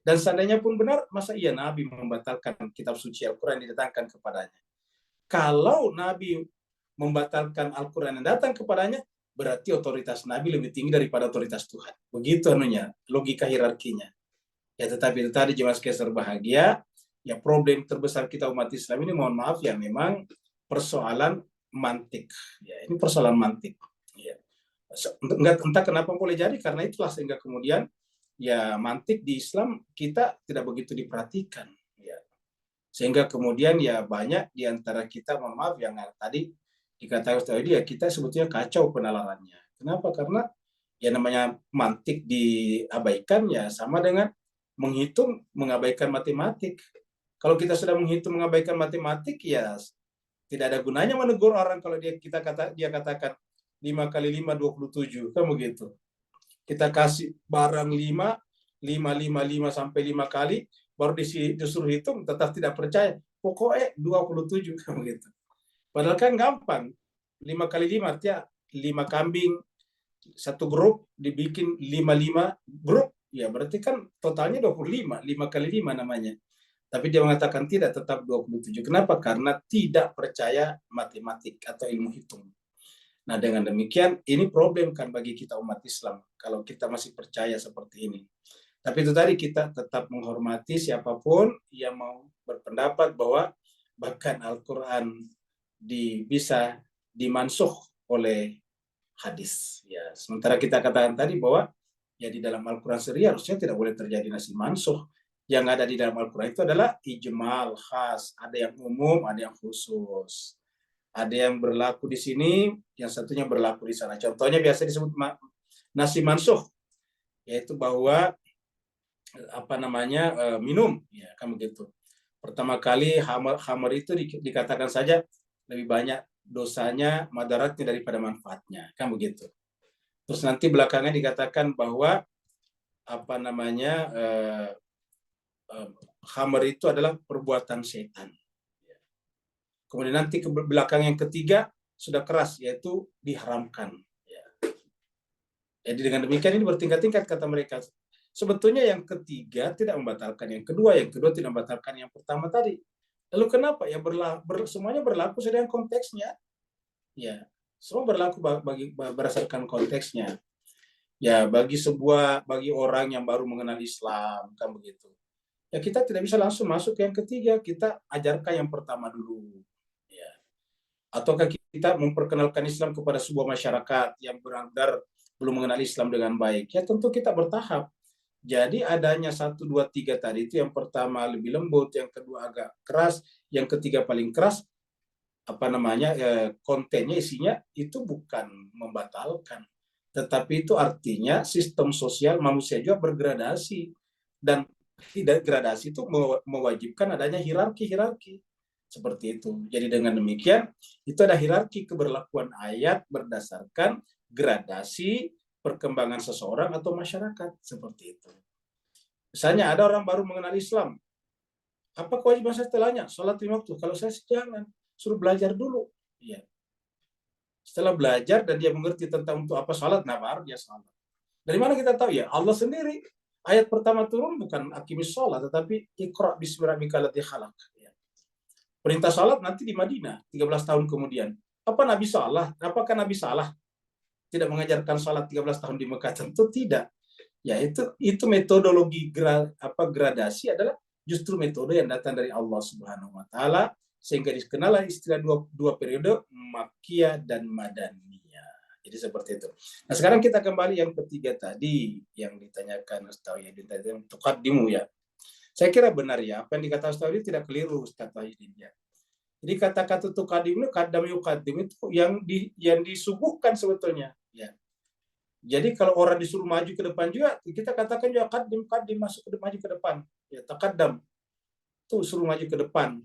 Dan seandainya pun benar, masa iya Nabi membatalkan kitab suci Al-Quran yang didatangkan kepadanya? Kalau Nabi membatalkan Al-Quran yang datang kepadanya, berarti otoritas Nabi lebih tinggi daripada otoritas Tuhan. Begitu logika hierarkinya. Ya, tetapi itu tadi jemaah sekalian berbahagia, ya problem terbesar kita umat Islam ini, mohon maaf ya, memang persoalan mantik. Ya, ini persoalan mantik. Ya. Entah kenapa boleh jadi, karena itulah sehingga kemudian ya mantik di Islam kita tidak begitu diperhatikan. Ya. Sehingga kemudian ya banyak di antara kita, mohon maaf yang tadi dikatakan tadi ya kita sebetulnya kacau penalarannya. Kenapa? Karena ya namanya mantik diabaikan ya sama dengan menghitung mengabaikan matematik. Kalau kita sudah menghitung mengabaikan matematik ya tidak ada gunanya menegur orang kalau dia katakan 5 kali 5 27 kan begitu. Kita kasih barang 5 sampai 5 kali baru disuruh hitung tetap tidak percaya. Pokoknya 27 kan begitu. Padahal kan gampang. 5 kali 5 artinya 5 kambing satu grup dibikin 5 grup. Ya berarti kan totalnya 25, 5 kali 5 namanya. Tapi dia mengatakan tidak, tetap 27. Kenapa? Karena tidak percaya matematik atau ilmu hitung. Nah dengan demikian, ini problem kan bagi kita umat Islam, kalau kita masih percaya seperti ini. Tapi itu tadi kita tetap menghormati siapapun yang mau berpendapat bahwa bahkan Al-Quran bisa dimansukh oleh hadis. Ya, sementara kita katakan tadi bahwa ya di dalam Al-Quran sendiri harusnya tidak boleh terjadi nasih mansukh. Yang ada di dalam Al-Quran itu adalah ijmal khas, ada yang umum, ada yang khusus. Ada yang berlaku di sini, yang satunya berlaku di sana. Contohnya biasa disebut nasih mansukh, yaitu bahwa minum, ya kan begitu. Pertama kali khamar itu dikatakan saja lebih banyak dosanya, madaratnya daripada manfaatnya, kan begitu. Terus nanti belakangnya dikatakan bahwa khamar itu adalah perbuatan setan. Kemudian nanti ke belakang yang ketiga sudah keras, yaitu diharamkan. Jadi dengan demikian ini bertingkat-tingkat kata mereka. Sebetulnya yang ketiga tidak membatalkan yang kedua tidak membatalkan yang pertama tadi. Lalu kenapa? Ya semuanya berlaku sedang konteksnya. Ya, semua berlaku berdasarkan konteksnya. Ya, bagi orang yang baru mengenal Islam kan begitu. Ya kita tidak bisa langsung masuk ke yang ketiga, kita ajarkan yang pertama dulu. Ya. Ataukah kita memperkenalkan Islam kepada sebuah masyarakat yang benar-benar belum mengenal Islam dengan baik? Ya tentu kita bertahap. Jadi adanya 1, 2, 3 tadi itu yang pertama lebih lembut, yang kedua agak keras, yang ketiga paling keras. Kontennya, isinya itu bukan membatalkan, tetapi itu artinya sistem sosial manusia juga bergradasi, dan tidak gradasi itu mewajibkan adanya hierarki seperti itu. Jadi dengan demikian itu ada hierarki keberlakuan ayat berdasarkan gradasi perkembangan seseorang atau masyarakat seperti itu. Misalnya ada orang baru mengenal Islam, apa kewajiban saya setelahnya? Sholat 5 waktu. Kalau saya jangan, suruh belajar dulu. Ya. Setelah belajar dan dia mengerti tentang untuk apa salat, nah baru dia salat. Dari mana kita tahu? Ya Allah sendiri. Ayat pertama turun bukan aqimis sholat, tetapi iqra bismi rabbikal ladzi khalaq. Ya. Perintah salat nanti di Madinah 13 tahun kemudian. Apa Nabi salah? Apakah Nabi salah tidak mengajarkan salat 13 tahun di Mekah? Tentu tidak. Ya itu metodologi gradasi adalah justru metode yang datang dari Allah Subhanahu wa taala, sehingga dikenal istilah dua periode, Makkiyah dan Madaniyah. Jadi seperti itu. Nah, sekarang kita kembali yang ketiga tadi yang ditanyakan Ustaz Wahidin tadi, tuqaddimu ya. Saya kira benar ya, apa yang dikatakan Ustaz Wahidin tidak keliru Ustaz Wahidin ya. Jadi kata-kata tuqaddimu, qaddam yuqaddim itu yang disuguhkan sebetulnya ya. Jadi kalau orang disuruh maju ke depan juga, kita katakan juga qaddim masuk ke maju ke depan. Ya, taqaddam. Tuh suruh maju ke depan.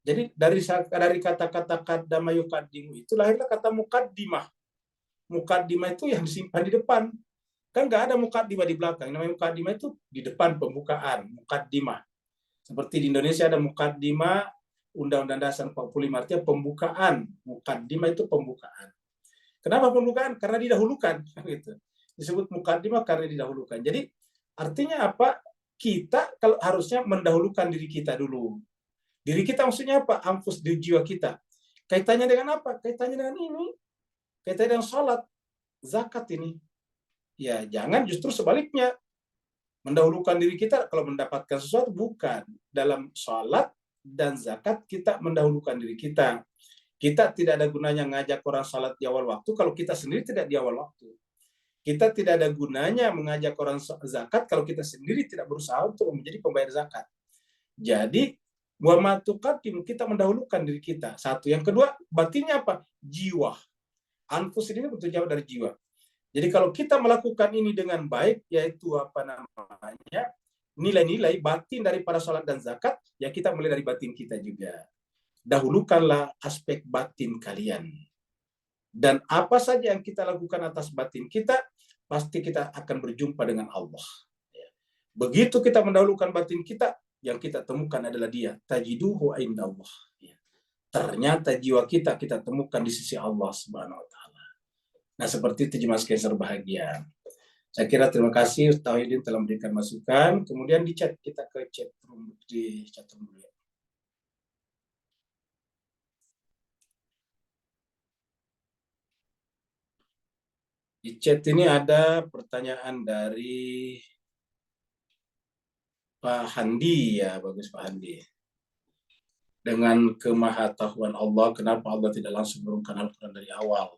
Jadi dari kata-kata qaddama yuqaddimu itu lahirlah kata muqaddimah. Muqaddimah itu yang disimpan di depan. Kan nggak ada muqaddimah di belakang. Namanya muqaddimah itu di depan, pembukaan, muqaddimah. Seperti di Indonesia ada muqaddimah Undang-Undang Dasar 45, artinya pembukaan. Muqaddimah itu pembukaan. Kenapa pembukaan? Karena didahulukan. Gitu. Disebut muqaddimah karena didahulukan. Jadi artinya apa? Kita kalau harusnya mendahulukan diri kita dulu. Diri kita maksudnya apa? Anfus di jiwa kita. Kaitannya dengan apa? Kaitannya dengan ini. Kaitannya dengan sholat, zakat ini. Ya jangan justru sebaliknya. Mendahulukan diri kita kalau mendapatkan sesuatu, bukan. Dalam sholat dan zakat kita mendahulukan diri kita. Kita tidak ada gunanya ngajak orang salat di awal waktu kalau kita sendiri tidak di awal waktu. Kita tidak ada gunanya mengajak orang zakat kalau kita sendiri tidak berusaha untuk menjadi pembayar zakat. Jadi, wa ma tuqaddim, kita mendahulukan diri kita. Satu. Yang kedua, batinnya apa? Jiwa. Anfus ini bentuk jawab dari jiwa. Jadi kalau kita melakukan ini dengan baik, yaitu nilai-nilai batin daripada salat dan zakat, ya kita mulai dari batin kita juga. Dahulukanlah aspek batin kalian. Dan apa saja yang kita lakukan atas batin kita, pasti kita akan berjumpa dengan Allah. Begitu kita mendahulukan batin kita, yang kita temukan adalah Dia. Tajiduhu indallah. Ternyata jiwa kita temukan di sisi Allah Subhanahu wa taala. Nah, seperti itu jemaah sekalian berbahagia. Saya kira terima kasih Ustaz Wahidin telah memberikan masukan. Kemudian di chat, kita ke chat room dulu ya. Di chat ini ada pertanyaan dari Pak Handi ya, bagus Pak Handi. Dengan kemahatauan Allah, kenapa Allah tidak langsung menurunkan Al-Quran dari awal?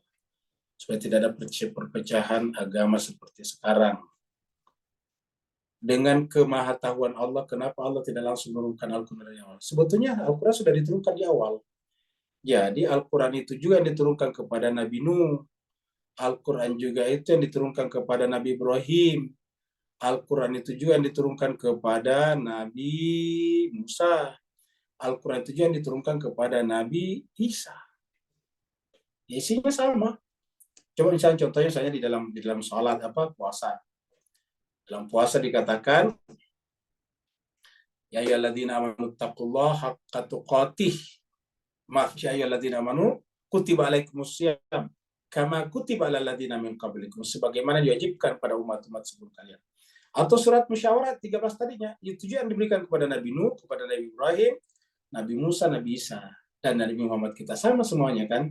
Supaya tidak ada perpecahan agama seperti sekarang. Dengan kemahatauan Allah, kenapa Allah tidak langsung menurunkan Al-Quran dari awal? Sebetulnya Al-Quran sudah diturunkan di awal. Jadi Al-Quran itu juga yang diturunkan kepada Nabi Nuh. Al-Quran juga itu yang diturunkan kepada Nabi Ibrahim. Al-Quran itu juga yang diturunkan kepada Nabi Musa. Al-Quran itu juga yang diturunkan kepada Nabi Isa. Isinya sama. Coba misalnya contohnya saya di dalam sholat puasa. Dalam puasa dikatakan ya ayyuhalladzina amanu taqullaha haqqa tuqatih. Maaf, ya ayyuhalladzina amanu kutiba alaikumussyam kama kutiba alal ladzina min qablikum, sebagaimana diwajibkan pada umat-umat sebelum kalian. Atau surat Musyawarah 13 tadinya, itu juga yang diberikan kepada Nabi Nuh, kepada Nabi Ibrahim, Nabi Musa, Nabi Isa, dan Nabi Muhammad kita sama semuanya kan.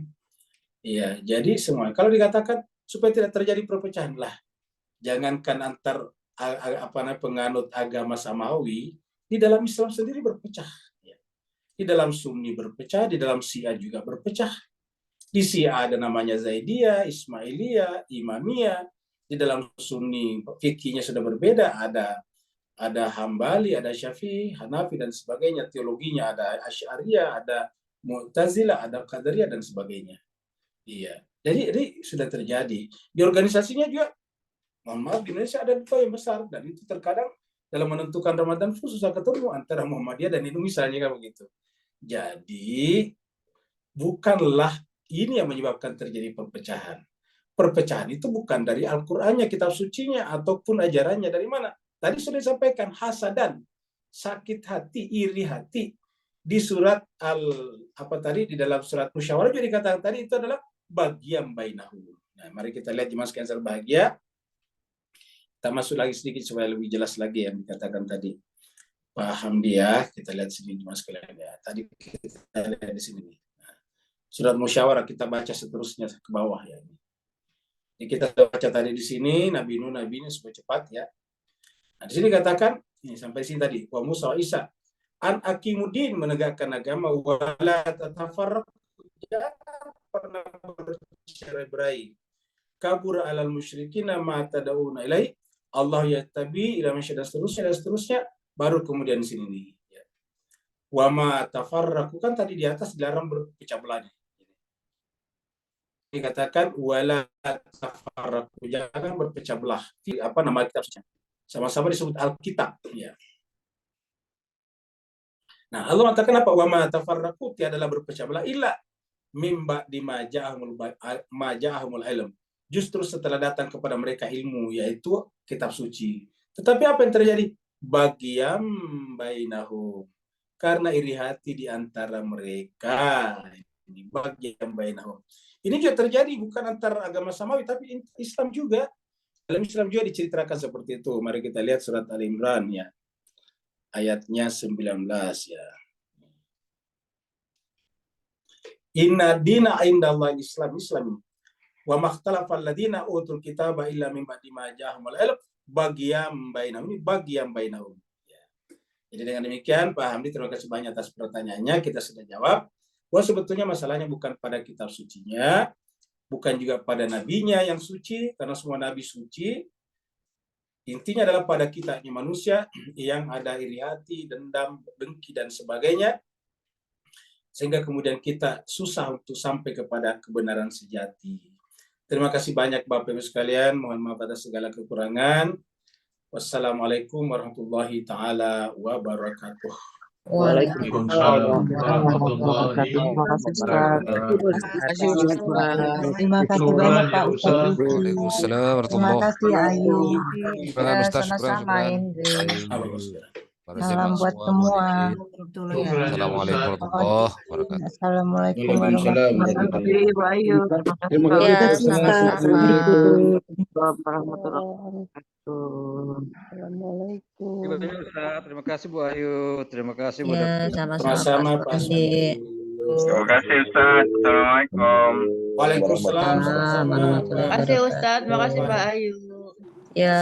Iya, jadi semua. Kalau dikatakan supaya tidak terjadi perpecahan lah, Jangankan antar penganut agama samawi, di dalam Islam sendiri berpecah. Di dalam Sunni berpecah, di dalam Syiah juga berpecah. Di Syiah ada namanya Zaidiyah, Ismailiyah, Imamiyah. Di dalam Sunni fikihnya sudah berbeda, ada Hambali, ada Syafi'i, Hanafi dan sebagainya. Teologinya ada Asy'ariyah, ada Mu'tazilah, ada Qadariyah dan sebagainya. Iya. Jadi sudah terjadi. Di organisasinya juga, mohon maaf, di Indonesia ada duta yang besar, dan itu terkadang dalam menentukan Ramadan pun susah ketemu antara Muhammadiyah dan itu misalnya kan begitu. Jadi bukanlah ini yang menyebabkan terjadi perpecahan. Perpecahan itu bukan dari Al-Qur'annya, kitab sucinya, ataupun ajarannya. Dari mana? Tadi sudah disampaikan, hasadan, sakit hati, iri hati. Di surat di dalam surat Musyawarah juga dikatakan tadi itu adalah bagian bainahum. Nah, mari kita lihat jemaah sekalian berbahagia. Kita masuk lagi sedikit supaya lebih jelas lagi yang dikatakan tadi. Paham dia? Kita lihat sini jemaah sekalian ya. Tadi kita lihat di sini. Nah, surat Musyawarah kita baca seterusnya ke bawah ya. Ini kita baca tadi di sini Nabi Nuh, Nabi ini supaya cepat ya. Nah, di sini katakan ini sampai sini tadi. Wa Musa wa Isa an aqimuddin, menegakkan agama, wala tatafarraqu, jangan pernah bercerai-berai. Kabur alal musyrikina ma tad'una ilai, Allah yattabi ila masyad, dan seterusnya baru kemudian sini nih ya. Wa ma tafarraqu, kan tadi di atas dilarang berpecah belah. Dikatakan wala tafarraqu, jangan berpecah belah. Apa nama kitabnya? Sama-sama disebut Alkitab ya. Nah, Allah mengatakan apa? Wa ma tafarraqu, tiadalah berpecah belah illa mimba di maja'ahumul ilm, justru setelah datang kepada mereka ilmu, yaitu kitab suci. Tetapi apa yang terjadi? Bagiam bainahum, karena iri hati di antara mereka. Ini bagiam bainahum. Ini juga terjadi bukan antara agama samawi, tapi Islam juga. Dalam Islam juga diceritakan seperti itu. Mari kita lihat surat Al-Imran ya. Ayatnya 19 ya. Inna dina indallahi Islam wa makhtalafal ladina utul kitaba illa min ba'di ma ja'ahumul ilm baghyan bainahum, ini baghyan bainahum ya. Jadi dengan demikian Pak Hamdi, terima kasih banyak atas pertanyaannya. Kita sudah jawab bahwa sebetulnya masalahnya bukan pada kitab sucinya, bukan juga pada nabinya yang suci, karena semua nabi suci. Intinya adalah pada kitanya manusia yang ada iri hati, dendam, dengki dan sebagainya, sehingga kemudian kita susah untuk sampai kepada kebenaran sejati. Terima kasih banyak Bapak Ibu sekalian, mohon maaf atas segala kekurangan. Wassalamualaikum warahmatullahi taala wabarakatuh. Waalaikumsalam warahmatullahi wabarakatuh. Terima kasih banyak Pak Ustaz. Waalaikumsalam Terima kasih Ayu. Syukran, Ya, Ustaz. sama-sama Indri. Para Salam jemaah buat semua. semua. Assalamualaikum warahmatullahi wabarakatuh. Assalamualaikum Waalaikumsalam warahmatullahi Ibu Ayu. Terima Ya, kasih. sama-sama. Assalamualaikum. Terima kasih Bu Ayu, terima kasih Bu Ya, Dokter. sama-sama Sama-sama Pak Pak Andi. Terima kasih Ustaz. Assalamualaikum. Waalaikumsalam. Warahmatullahi Terima kasih wabarakatuh. Ustadz, terima kasih Mbak Ayu. Ya.